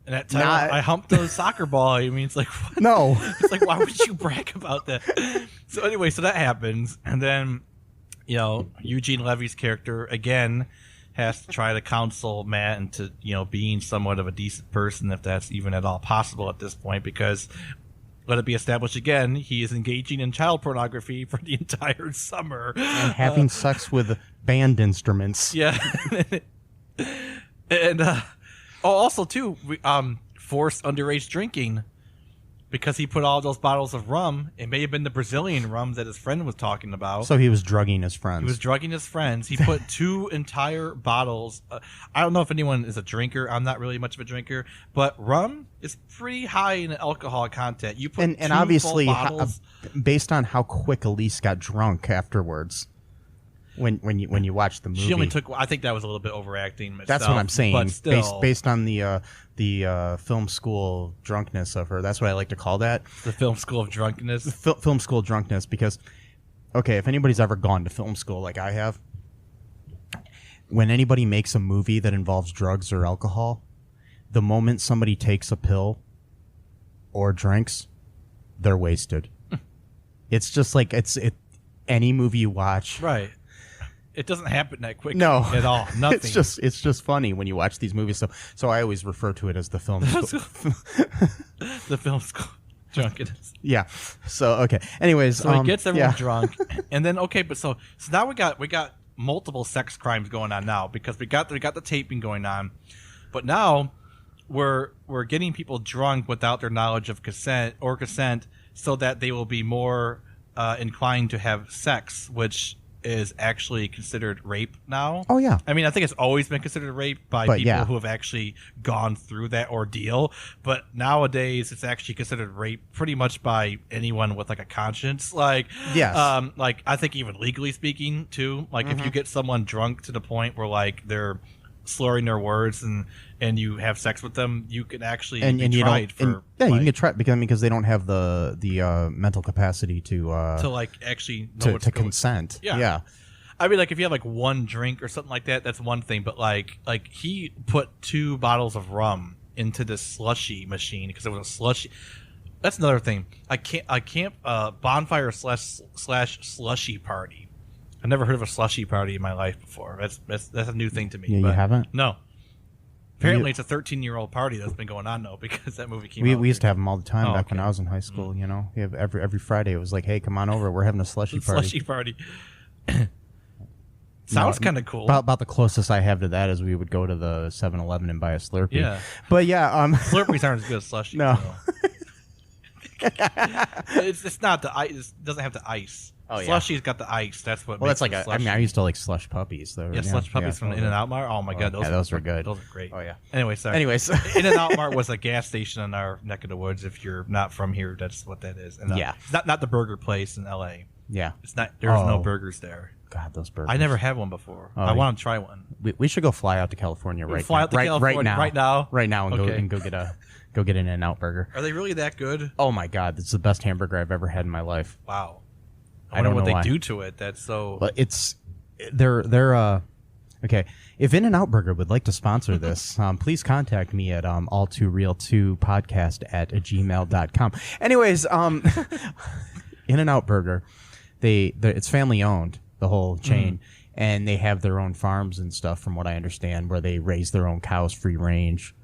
And that time I humped a soccer ball. I mean, it's like, what? No. It's like, why would you brag about that? So anyway, so that happens. And then, Eugene Levy's character, again, has to try to counsel Matt into, being somewhat of a decent person, if that's even at all possible at this point, because let it be established again, he is engaging in child pornography for the entire summer. And having sex with band instruments. Yeah. And also, too, forced underage drinking. Because he put all those bottles of rum, it may have been the Brazilian rum that his friend was talking about. So he was drugging his friends. He was drugging his friends. He put 2 entire bottles. I don't know if anyone is a drinker. I'm not really much of a drinker. But rum is pretty high in alcohol content. You put and 2 obviously, full bottles. based on how quick Elise got drunk afterwards, when you watch the movie, She only took. I think that was a little bit overacting. Myself, that's what I'm saying. But still, Based on the film school drunkenness of her, that's what I like to call that. the film school of drunkenness. Film school drunkenness. Because, okay, if anybody's ever gone to film school like I have, when anybody makes a movie that involves drugs or alcohol, the moment somebody takes a pill or drinks, they're wasted. It's just like any movie you watch. Right. It doesn't happen that quick. No, at all. Nothing. It's just funny when you watch these movies. So I always refer to it as the film school. The film school of drunkenness. Yeah. So okay. Anyways, So he gets everyone yeah. drunk, and then but so now we got multiple sex crimes going on now because we got the taping going on, but now we're getting people drunk without their knowledge of consent, so that they will be more inclined to have sex, which is actually considered rape now. Oh yeah. I mean, I think it's always been considered rape by people who have actually gone through that ordeal. But nowadays, it's actually considered rape pretty much by anyone with like a conscience. Like, yes. Like I think even legally speaking too. Like if you get someone drunk to the point where like they're slurring their words and you have sex with them, you can actually be tried for. You can get tried because they don't have the mental capacity to like actually know to consent. Yeah. I mean, like if you have like one drink or something like that, that's one thing. But like he put 2 bottles of rum into this slushy machine because it was a slushy. That's another thing. I can't bonfire slash slushy party. I've never heard of a slushy party in my life before. That's a new thing to me. Yeah, you haven't? No. Apparently, it's a 13-year-old party that's been going on though because that movie came out. We used to have them all the time back when okay. I was in high school. You know, we have every Friday. It was like, hey, come on over. We're having a slushy party. Slushy party. Sounds kind of cool. About the closest I have to that is we would go to the 7-Eleven and buy a Slurpee. Yeah. But yeah, Slurpees aren't as good as slushy. No. It's not the ice. It doesn't have the ice. Oh, yeah. Slushy's got the ice. That's what. well, makes that's like it I mean, I used to like slush puppies though. Yeah, slush puppies from In-N-Out Mart. Oh my god, those were good. Those are great. Oh yeah. Anyway, sorry. Anyways, In-N-Out Mart was a gas station in our neck of the woods. If you're not from here, that's what that is. And, yeah, it's not the burger place in L.A. Yeah, it's not. There's no burgers there. God, those burgers. I never had one before. Oh, I want to try one. We should go fly out to California right fly now. out to California right now, and Okay. go get an In-N-Out burger. Are they really that good? Oh my God, it's the best hamburger I've ever had in my life. Wow. I wonder don't what know they why. do to it. That's so. But they're okay. If In-N-Out Burger would like to sponsor this, please contact me at all2real2podcast@gmail.com. Anyways, In-N-Out Burger, it's family owned, the whole chain, and they have their own farms and stuff, from what I understand, where they raise their own cows free range,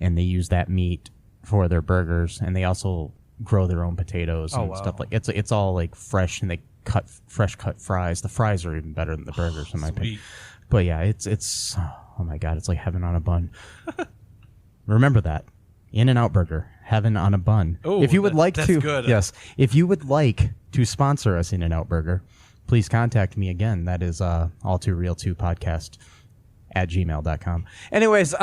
and they use that meat for their burgers, and they also grow their own potatoes and stuff like it's all like fresh, and they fresh cut fries. The fries are even better than the burgers in my opinion. But yeah, it's oh my God, it's like heaven on a bun. Remember that. In-N-Out Burger, heaven on a bun. Oh, if you would like that's to, good. yes, if you would like to sponsor us, In-N-Out Burger, please contact me again. That is all2real2podcast@gmail.com. Anyways,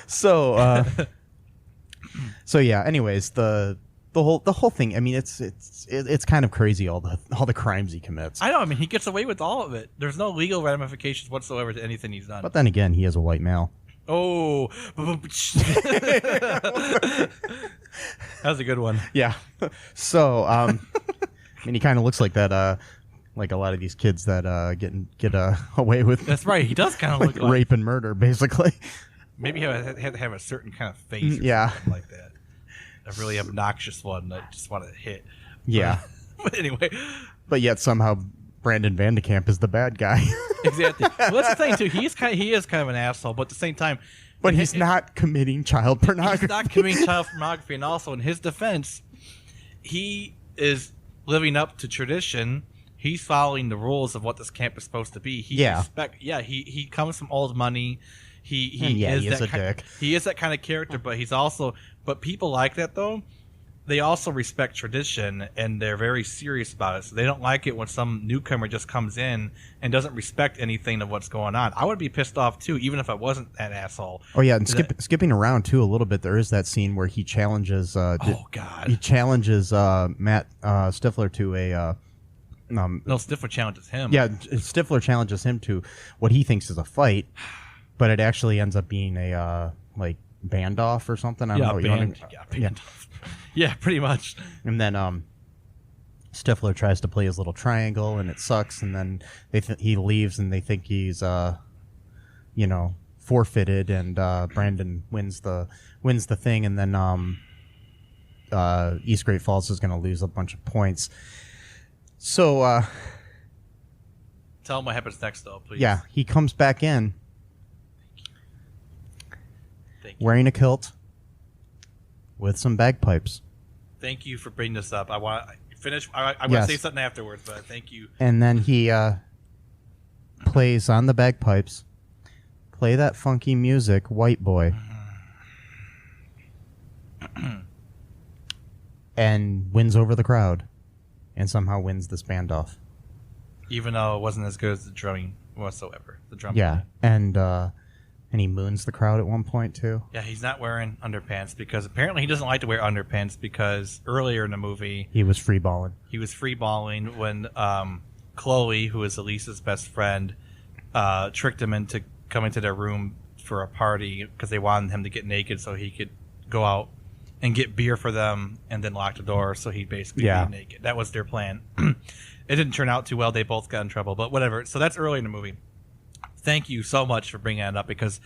so yeah. Anyways, the whole thing. I mean, it's kind of crazy, all the crimes he commits. I know. I mean, he gets away with all of it. There's no legal ramifications whatsoever to anything he's done. But then again, he is a white male. Oh, that was a good one. Yeah. So, I mean, he kind of looks like that. Like a lot of these kids that get away with. That's right. He does kind of look like rape and murder, basically. Maybe he had to have a certain kind of face, or Yeah. something like that. A really obnoxious one that I just want to hit. Yeah. But anyway, But yet somehow Brandon Vandekamp is the bad guy. Exactly. Well, that's the thing too. He is kind of an asshole, but at the same time, But he's not committing child pornography. he's not committing child pornography, and also in his defense, he is living up to tradition. He's following the rules of what this camp is supposed to be. He comes from old money. He is a dick. He is that kind of character, but people like that though. They also respect tradition, and they're very serious about it. So they don't like it when some newcomer just comes in and doesn't respect anything of what's going on. I would be pissed off too, even if I wasn't an asshole. Oh yeah, and skipping around too a little bit, there is that scene where he challenges. He challenges Matt Stifler to a. No, Stifler challenges him. Yeah, Stifler challenges him to what he thinks is a fight, but it actually ends up being a like band off or something. I don't know. Band off. Yeah, pretty much. And then Stifler tries to play his little triangle, and it sucks. And then he leaves, and they think he's forfeited. And Brandon wins the thing, and then East Great Falls is going to lose a bunch of points. So tell him what happens next, though, please. Yeah, he comes back in wearing a kilt with some bagpipes. Thank you for bringing this up. I want to finish. I'm going to say something afterwards, but thank you. And then he plays on the bagpipes, play that funky music, White Boy, and wins over the crowd, and somehow wins this band off. Even though it wasn't as good as the drumming whatsoever. The drum. Yeah, and he moons the crowd at one point, too. Yeah, he's not wearing underpants because apparently he doesn't like to wear underpants because earlier in the movie... He was freeballing. He was freeballing when Chloe, who is Elisa's best friend, tricked him into coming to their room for a party because they wanted him to get naked so he could go out and get beer for them and then lock the door so he'd basically be naked. That was their plan. It didn't turn out too well. They both got in trouble, but whatever. So that's early in the movie. Thank you so much for bringing that up because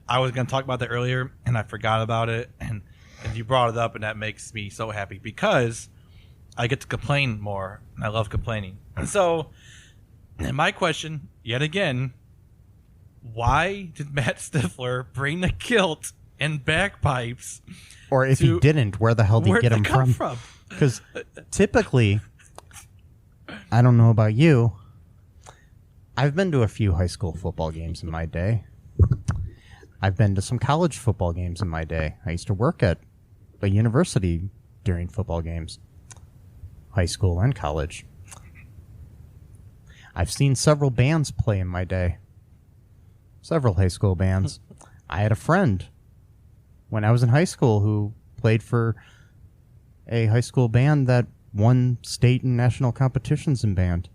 I was going to talk about that earlier and I forgot about it. And you brought it up and that makes me so happy because I get to complain more and I love complaining. And so my question, yet again, why did Matt Stifler bring the kilt and bagpipes? Or if he didn't, where the hell did he get them from? Because typically, I don't know about you, I've been to a few high school football games in my day. I've been to some college football games in my day. I used to work at a university during football games, high school and college. I've seen several bands play in my day. Several high school bands. I had a friend when I was in high school who played for a high school band that won state and national competitions in band.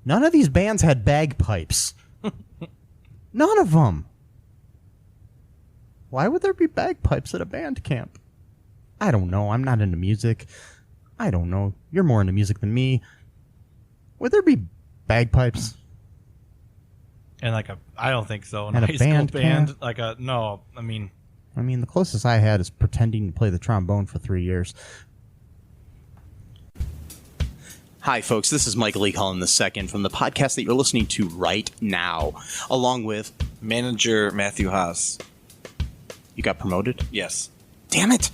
None of these bands had bagpipes. None of them. Why would there be bagpipes at a band camp? I don't know. I'm not into music. I don't know. You're more into music than me. Would there be bagpipes? And I don't think so. In At a a high school band band, camp? no. I mean, the closest I had is pretending to play the trombone for 3 years. Hi, folks. This is Michael E. Cullen II from the podcast that you're listening to right now, along with manager Matthew Haas. You got promoted? Yes. Damn it.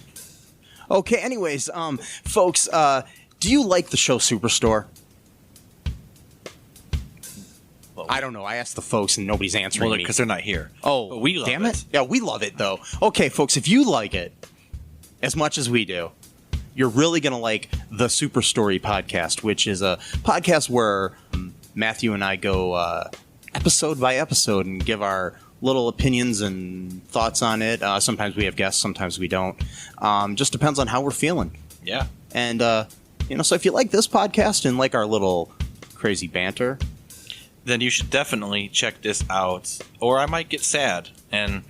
Okay, anyways, folks, do you like the show Superstore? Well, I don't know. I asked the folks and nobody's answering me. Because they're not here. Oh, but we love damn it. Yeah, we love it, though. Okay, folks, if you like it as much as we do, you're really going to like the Super Story podcast, which is a podcast where Matthew and I go episode by episode and give our little opinions and thoughts on it. Sometimes we have guests, sometimes we don't. Just depends on how we're feeling. Yeah. And, so if you like this podcast and like our little crazy banter, then you should definitely check this out. Or I might get sad. And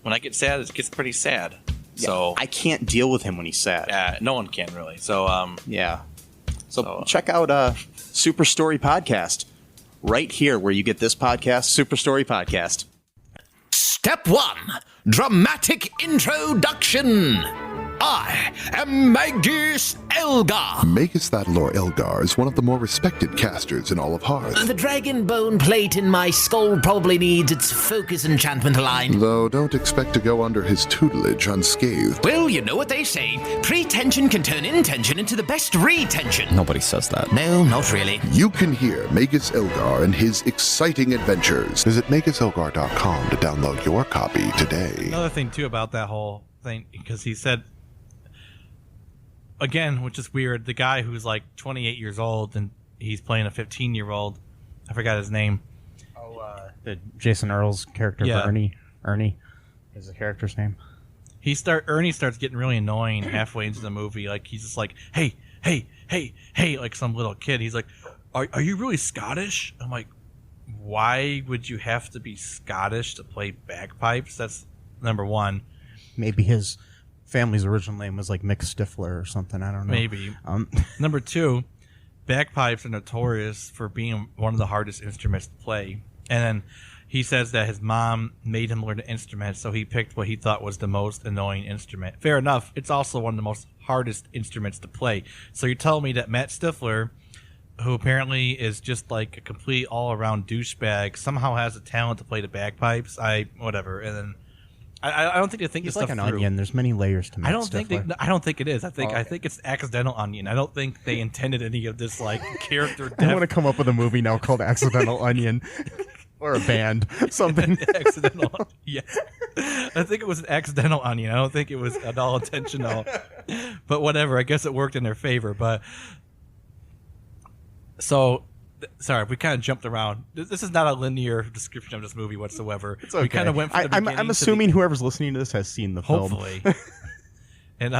when I get sad, it gets pretty sad. Yeah, so I can't deal with him when he's sad. Yeah, no one can really. So yeah. So check out Super Story Podcast right here where you get this podcast, Super Story Podcast. Step 1, dramatic introduction. I am Magus Elgar. Magus Thatlor Elgar is one of the more respected casters in all of Hearth. The dragon bone plate in my skull probably needs its focus enchantment line. Though don't expect to go under his tutelage unscathed. Well, you know what they say. Pretension can turn intention into the best retention. Nobody says that. No, not really. You can hear Magus Elgar and his exciting adventures. Visit MagusElgar.com to download your copy today. Another thing, too, about that whole thing, because he said, again, which is weird, the guy who's like 28 years old and he's playing a 15-year-old, I forgot his name. The Jason Earle's character, Yeah. Ernie is the character's name. Ernie starts getting really annoying halfway into the movie. Like, he's just like, hey, like some little kid. He's like, are you really Scottish? I'm like, why would you have to be Scottish to play bagpipes? That's number one. Maybe his family's original name was like Mick Stifler or something. I don't know. Maybe. Number two, bagpipes are notorious for being one of the hardest instruments to play. And then he says that his mom made him learn an instrument, so he picked what he thought was the most annoying instrument. Fair enough. It's also one of the most hardest instruments to play. So you're telling me that Matt Stifler, who apparently is just like a complete all-around douchebag, somehow has a talent to play the bagpipes? Whatever. And then I don't think they think He's this like stuff an through. onion. There's many layers to Matt I don't think it is. I okay. think it's accidental onion. I don't think they intended any of this like character depth. I want to come up with a movie now called Accidental Onion. Or a band. Something. Accidental. Yeah. I think it was an accidental onion. I don't think it was at all intentional. But whatever. I guess it worked in their favor. But so, sorry, we kind of jumped around. This is not a linear description of this movie whatsoever. It's okay. We kind of went from the beginning I'm to assuming whoever's listening to this has seen the film. hopefully. And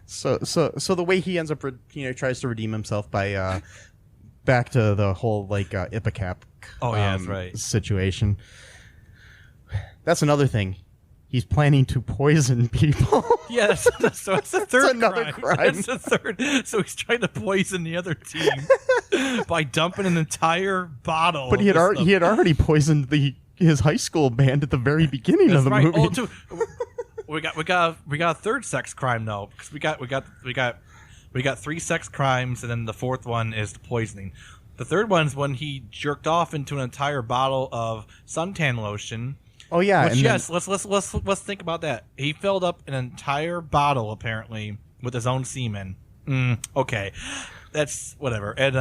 So the way he ends up, tries to redeem himself by back to the whole like Ipecac. Oh, yeah, that's right. Situation. That's another thing. He's planning to poison people. yeah, so that's the third That's another crime. That's the third. So he's trying to poison the other team by dumping an entire bottle. But he of had this already, he had already poisoned his high school band at the very beginning That's of the right. movie. Oh, too, we got a third sex crime though, because we got 3 sex crimes, and then the fourth one is the poisoning. The third one's when he jerked off into an entire bottle of suntan lotion. Oh yeah, Which, and yes, let's think about that. He filled up an entire bottle apparently with his own semen. Okay, that's whatever. And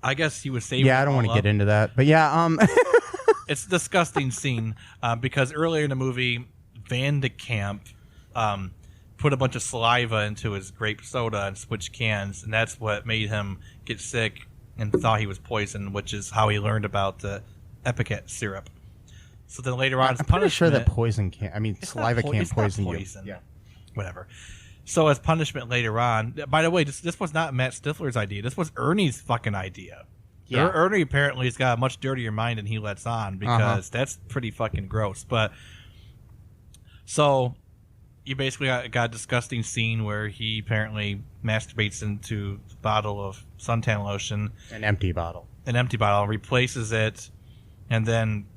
I guess he was saving. Yeah, I don't want to get into that, but yeah, it's a disgusting scene because earlier in the movie, Van de Kamp put a bunch of saliva into his grape soda and switched cans, and that's what made him get sick and thought he was poisoned, which is how he learned about the Ipecac syrup. So then later on, I'm pretty sure that saliva can't poison you. Yeah, whatever. So as punishment later on, by the way, this was not Matt Stifler's idea. This was Ernie's fucking idea. Yeah. Ernie apparently has got a much dirtier mind than he lets on, because that's pretty fucking gross. But so you basically got a disgusting scene where he apparently masturbates into a bottle of suntan lotion, An empty bottle, replaces it, and then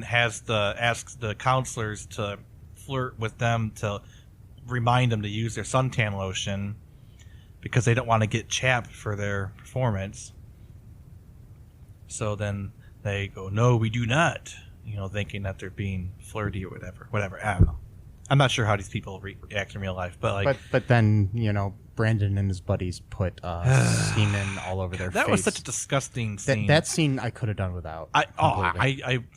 asks the counselors to flirt with them to remind them to use their suntan lotion because they don't want to get chapped for their performance. So then they go, "No, we do not," thinking that they're being flirty or whatever. I don't know. I'm not sure how these people react in real life, but like, but then Brandon and his buddies put semen all over their face. that was such a disgusting scene. That scene I could have done without. I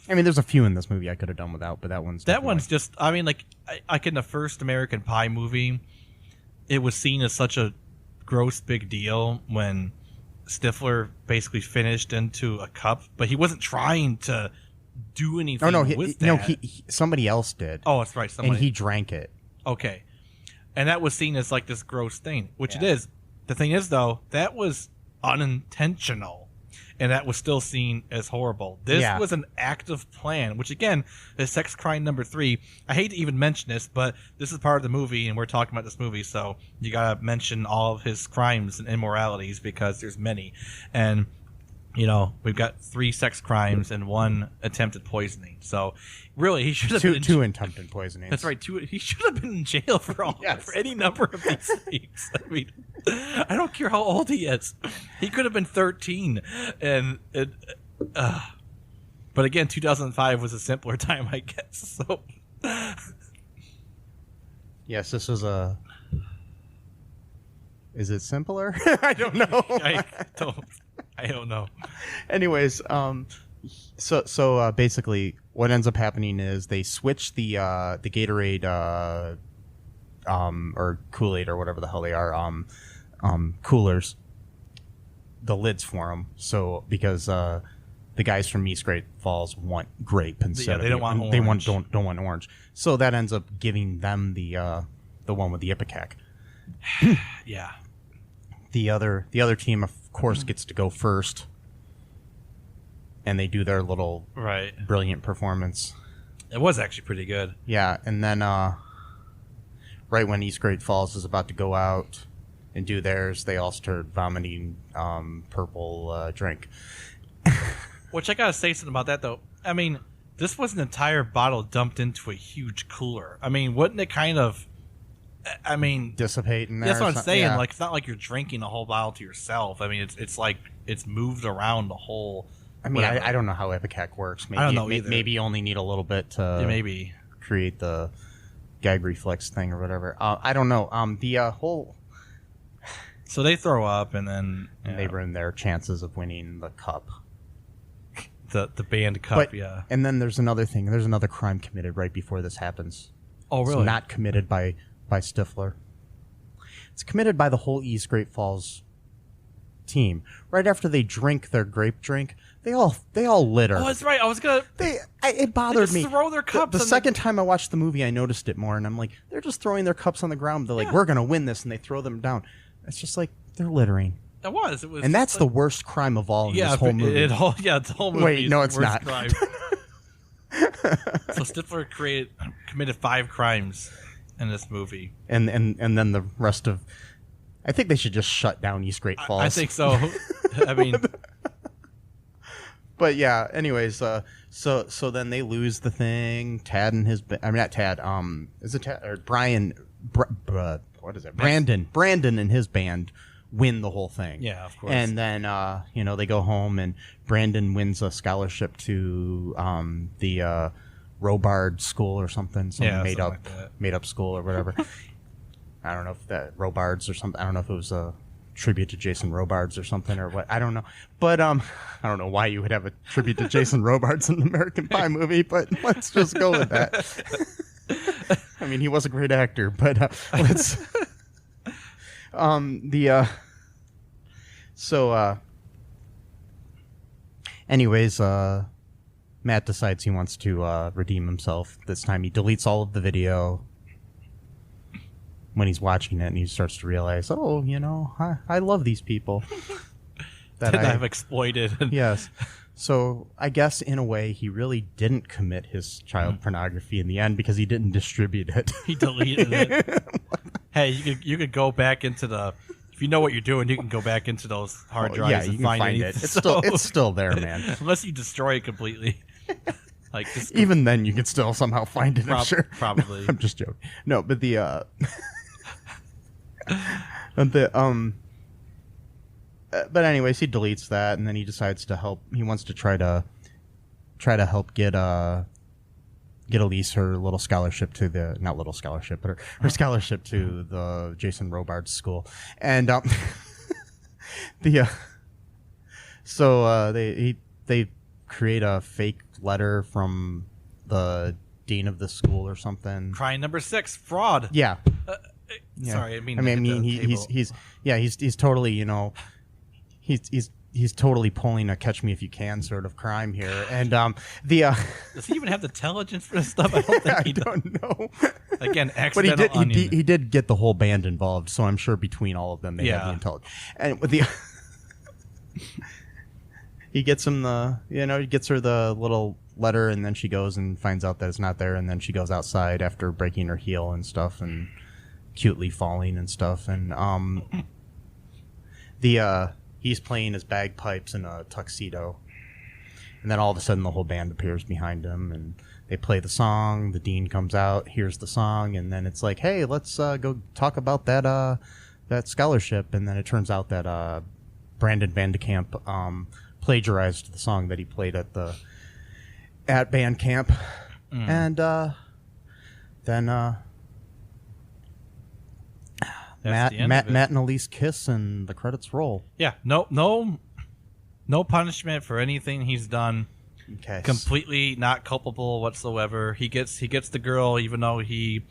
mean, there's a few in this movie I could have done without, but that one's just. I mean, like in the first American Pie movie, it was seen as such a gross big deal when Stifler basically finished into a cup, but he wasn't trying to do anything with that. No, somebody else did. Oh, that's right. And he drank it. Okay. And that was seen as like this gross thing, which it is. The thing is, though, that was unintentional, and that was still seen as horrible. This was an active plan, which, again, is sex crime number 3. I hate to even mention this, but this is part of the movie, and we're talking about this movie, so you gotta mention all of his crimes and immoralities because there's many. And you know, we've got 3 sex crimes and 1 attempted poisoning. So, really, he should have been two attempted poisonings. That's right. He should have been in jail for any number of these things. I mean, I don't care how old he is. He could have been 13, but again, 2005 was a simpler time, I guess. So, yes, this was a. Is it simpler? I don't know. I don't know. Anyways, so basically, what ends up happening is they switch the Gatorade, or Kool-Aid or whatever the hell they are, coolers, the lids for them. So because the guys from East Great Falls want grape instead they of don't want orange. don't want orange. So that ends up giving them the one with the Ipecac. Yeah. The other team, of course, gets to go first, and they do their little brilliant performance. It was actually pretty good. Yeah, and then right when East Great Falls is about to go out and do theirs, they all start vomiting purple drink. Which I gotta say something about that, though. I mean, this was an entire bottle dumped into a huge cooler. I mean, wouldn't it kind of... I mean, dissipate in there. That's what I'm saying. Yeah. Like, it's not like you're drinking a whole bottle to yourself. I mean, it's like it's moved around the whole. I mean, I don't know how Ipecac works. Maybe, I don't know either. Maybe you only need a little bit to maybe create the gag reflex thing or whatever. I don't know. The whole. So they throw up, and then they ruin their chances of winning the cup. The band cup, but, and then there's another thing. There's another crime committed right before this happens. Oh, really? It's not committed by Stifler. It's committed by the whole East Great Falls team. Right after they drink their grape drink, they all litter. Oh, that's right. I was gonna. It bothered me. Throw their cups. The second time I watched the movie, I noticed it more, and I'm like, they're just throwing their cups on the ground. They're like, we're gonna win this, and they throw them down. It's just like they're littering. It was, and that's the worst crime of all in this whole movie. The whole movie. Wait, no, it's not. Crime. So Stifler committed 5 crimes in this movie, and then the rest of, I think they should just shut down East Great Falls. I think so. I mean, but yeah. Anyways, so then they lose the thing. Tad and his, I mean not Tad. Is it Tad or Brian? What is it? Brandon and his band win the whole thing. Yeah, of course. And then they go home, and Brandon wins a scholarship to the Robard School or something. Made up school or whatever. I don't know if that Robards or something. I don't know if it was a tribute to Jason Robards or something or what. I don't know. But I don't know why you would have a tribute to Jason Robards in an American Pie movie, but let's just go with that. I mean, he was a great actor, but let's anyways, Matt decides he wants to redeem himself. This time he deletes all of the video when he's watching it, and he starts to realize, I love these people that I've exploited. Yes. So I guess in a way he really didn't commit his child pornography in the end because he didn't distribute it. He deleted it. Hey, you could go back into the. If you know what you're doing, you can go back into those hard drives yeah, and you can find it. It's still there, man. Unless you destroy it completely. Like even then, you can still somehow find it. I'm sure. Probably. No, I'm just joking. No, but but anyways, he deletes that, and then he decides to help. He wants to try to help get Elise her little scholarship to the not little scholarship, but her scholarship to the Jason Robards School, and they create a fake letter from the dean of the school or something. Crime number 6, fraud. Yeah. Yeah. Sorry, I mean he's totally he's totally pulling a Catch Me If You Can sort of crime here, and does he even have the intelligence for this stuff? I don't think I don't know. Again, accidental. But he did get the whole band involved, so I'm sure between all of them they have the intelligence. And with he gets him he gets her the little letter, and then she goes and finds out that it's not there, and then she goes outside after breaking her heel and stuff, and cutely falling and stuff, and He's playing his bagpipes in a tuxedo. And then all of a sudden the whole band appears behind him and they play the song. The dean comes out, hears the song, and then it's like, hey, let's go talk about that scholarship. And then it turns out that Brandon Van de Kamp plagiarized the song that he played at band camp. And then Matt and Elise kiss and the credits roll. Yeah, no punishment for anything he's done. Okay. Completely not culpable whatsoever. He gets the girl even though he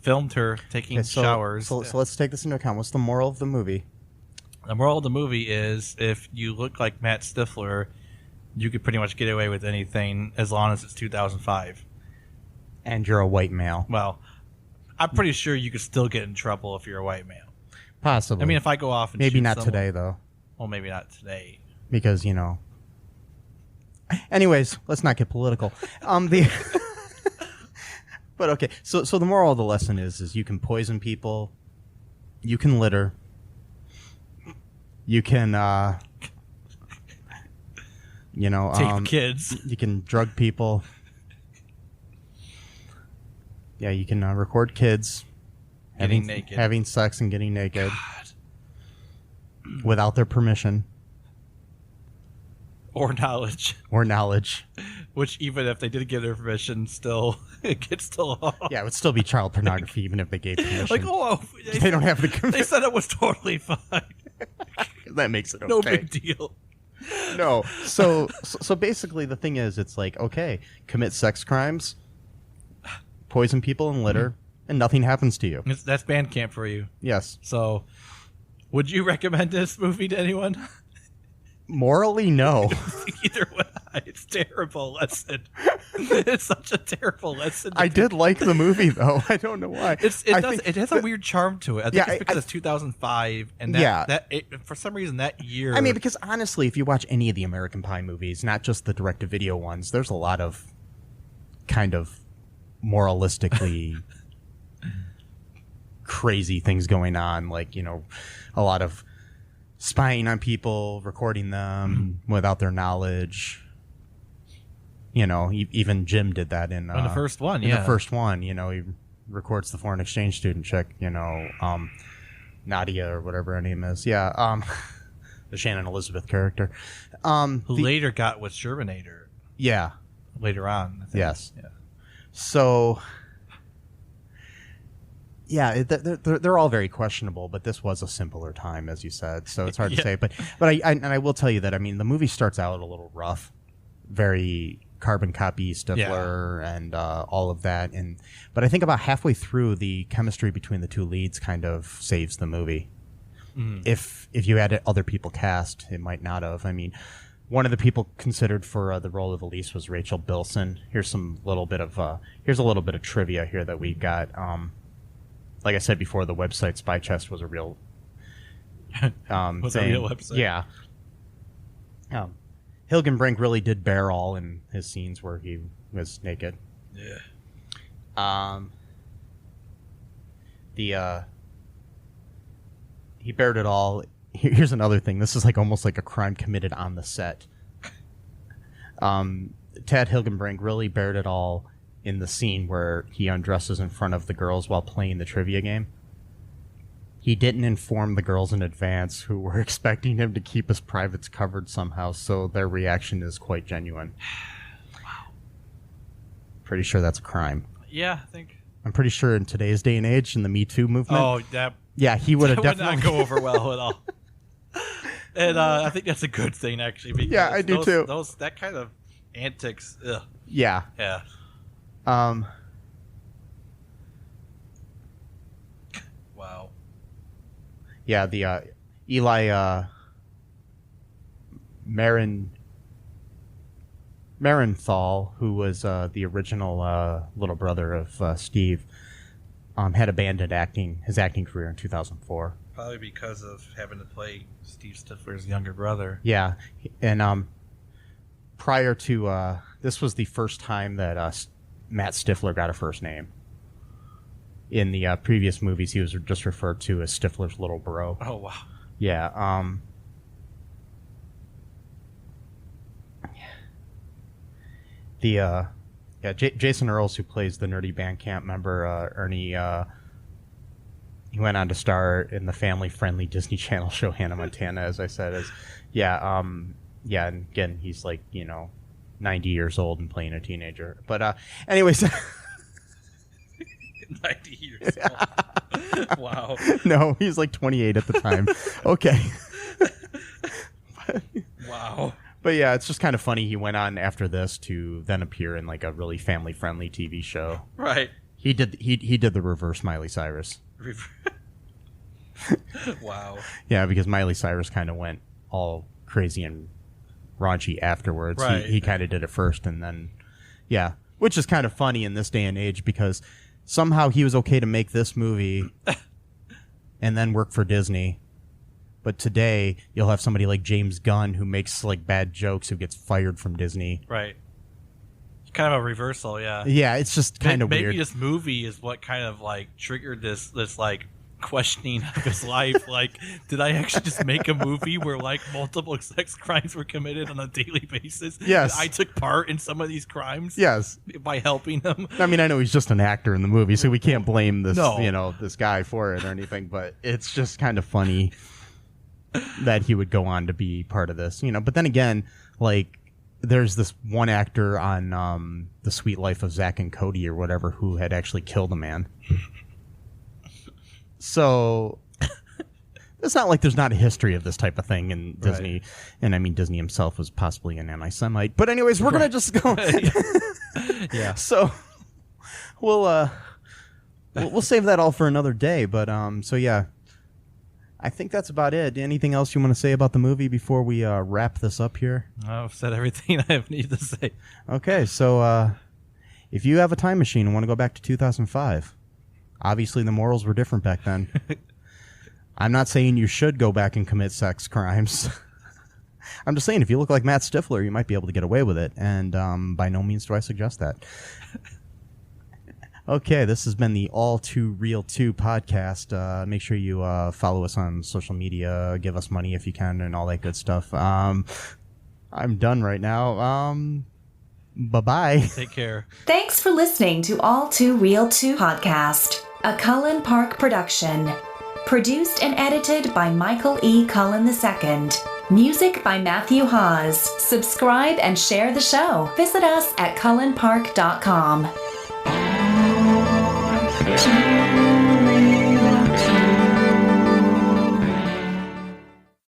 filmed her taking showers. So let's take this into account. What's the moral of the movie? The moral of the movie is if you look like Matt Stifler, you could pretty much get away with anything as long as it's 2005. And you're a white male. Well, I'm pretty sure you could still get in trouble if you're a white male. Possibly. I mean, if I go off and maybe shoot not someone, today, though. Well, maybe not today. Because, Anyways, let's not get political. But okay, so the moral of the lesson is you can poison people, you can litter, you can, take kids. You can drug people. Yeah, you can record kids having sex and getting naked without their permission or knowledge. Which even if they did give their permission, still it gets still off. Yeah, it would still be child pornography even if they gave permission. Like, they don't have the. They said it was totally fine. That makes it okay. No big deal. No. So basically, the thing is, it's like, okay, commit sex crimes, poison people and litter, and nothing happens to you. That's Bandcamp for you. Yes. So, would you recommend this movie to anyone? Morally, no. Either way, it's a terrible lesson. It's such a terrible lesson. I did like the movie, though. I don't know why. It has a weird charm to it. I think it's because it's 2005, and for some reason that year. I mean, because honestly, if you watch any of the American Pie movies, not just the direct-to-video ones, there's a lot of kind of moralistically crazy things going on, like, a lot of spying on people, recording them without their knowledge. Even Jim did that in the first one. In the first one, he records the foreign exchange student chick, Nadia or whatever her name is. Yeah, the Shannon Elizabeth character, who later got with Shermanator. Yeah, later on. I think. Yes. Yeah. So. Yeah, they're all very questionable, but this was a simpler time, as you said, so it's hard to say. But I will tell you that, I mean, the movie starts out a little rough, very carbon copy Stifler and all of that, but I think about halfway through, the chemistry between the two leads kind of saves the movie. If you had other people cast, it might not have. I mean, one of the people considered for the role of Elise was Rachel Bilson. Here's a little bit of trivia here that we got. Like I said before, the website Spy Chest was a real a real website. Yeah. Hilgenbrink really did bear all in his scenes where he was naked. Yeah. He bared it all. Here's another thing. This is almost like a crime committed on the set. Tad Hilgenbrink really bared it all in the scene where he undresses in front of the girls while playing the trivia game. He didn't inform the girls in advance, who were expecting him to keep his privates covered somehow, so their reaction is quite genuine. Wow. Pretty sure that's a crime. Yeah, I think. I'm pretty sure in today's day and age, in the Me Too movement. Oh, that. Yeah, he would have definitely definitely would not go over well at all. And I think that's a good thing, actually. Because yeah, I do too. That kind of antics. Ugh. Yeah. Yeah. Wow. Yeah, the Eli Marenthal, who was the original little brother of Steve, had abandoned his acting career in 2004. Probably because of having to play Steve Stifler's younger brother. Yeah, and prior to this was the first time that Matt Stifler got a first name. In the previous movies, he was just referred to as Stifler's little bro. Oh, wow. Yeah. Jason Earls, who plays the nerdy Bandcamp member, Ernie, he went on to star in the family-friendly Disney Channel show Hannah Montana, as I said. And again, he's like, 90 years old and playing a teenager. But anyways... 90 years old. Wow. No, he's like 28 at the time. Okay. Wow. But yeah, it's just kind of funny. He went on after this to then appear in like a really family-friendly TV show. Right. He did the reverse Miley Cyrus. Wow. Yeah, because Miley Cyrus kind of went all crazy and raunchy afterwards. Right. He kind of did it first, and then which is kind of funny in this day and age because somehow he was okay to make this movie and then work for Disney. But today, you'll have somebody like James Gunn who makes like bad jokes who gets fired from Disney. Right. Kind of a reversal, yeah. Yeah, it's just kind of weird. Maybe this movie is what kind of like triggered this like questioning of his life. Like, did I actually just make a movie where like multiple sex crimes were committed on a daily basis? Yes. I took part in some of these crimes. Yes. By helping them. I mean, I know he's just an actor in the movie, so we can't blame this, No. This guy for it or anything, but it's just kind of funny that he would go on to be part of this, But then again, like, there's this one actor on The Sweet Life of Zack and Cody or whatever who had actually killed a man. So it's not like there's not a history of this type of thing in Disney. Right. And I mean, Disney himself was possibly an anti-Semite. But anyways, we're going to just go. Yeah. So we'll save that all for another day. But so yeah, I think that's about it. Anything else you want to say about the movie before we wrap this up here? I've said everything I need to say. Okay, so if you have a time machine and want to go back to 2005, obviously the morals were different back then. I'm not saying you should go back and commit sex crimes. I'm just saying if you look like Matt Stifler, you might be able to get away with it, and by no means do I suggest that. Okay, this has been the All Too Real 2 podcast. Make sure you follow us on social media, give us money if you can, and all that good stuff. I'm done right now. Bye-bye. Take care. Thanks for listening to All Too Real 2 podcast, a Cullen Park production. Produced and edited by Michael E. Cullen II. Music by Matthew Hawes. Subscribe and share the show. Visit us at cullenpark.com.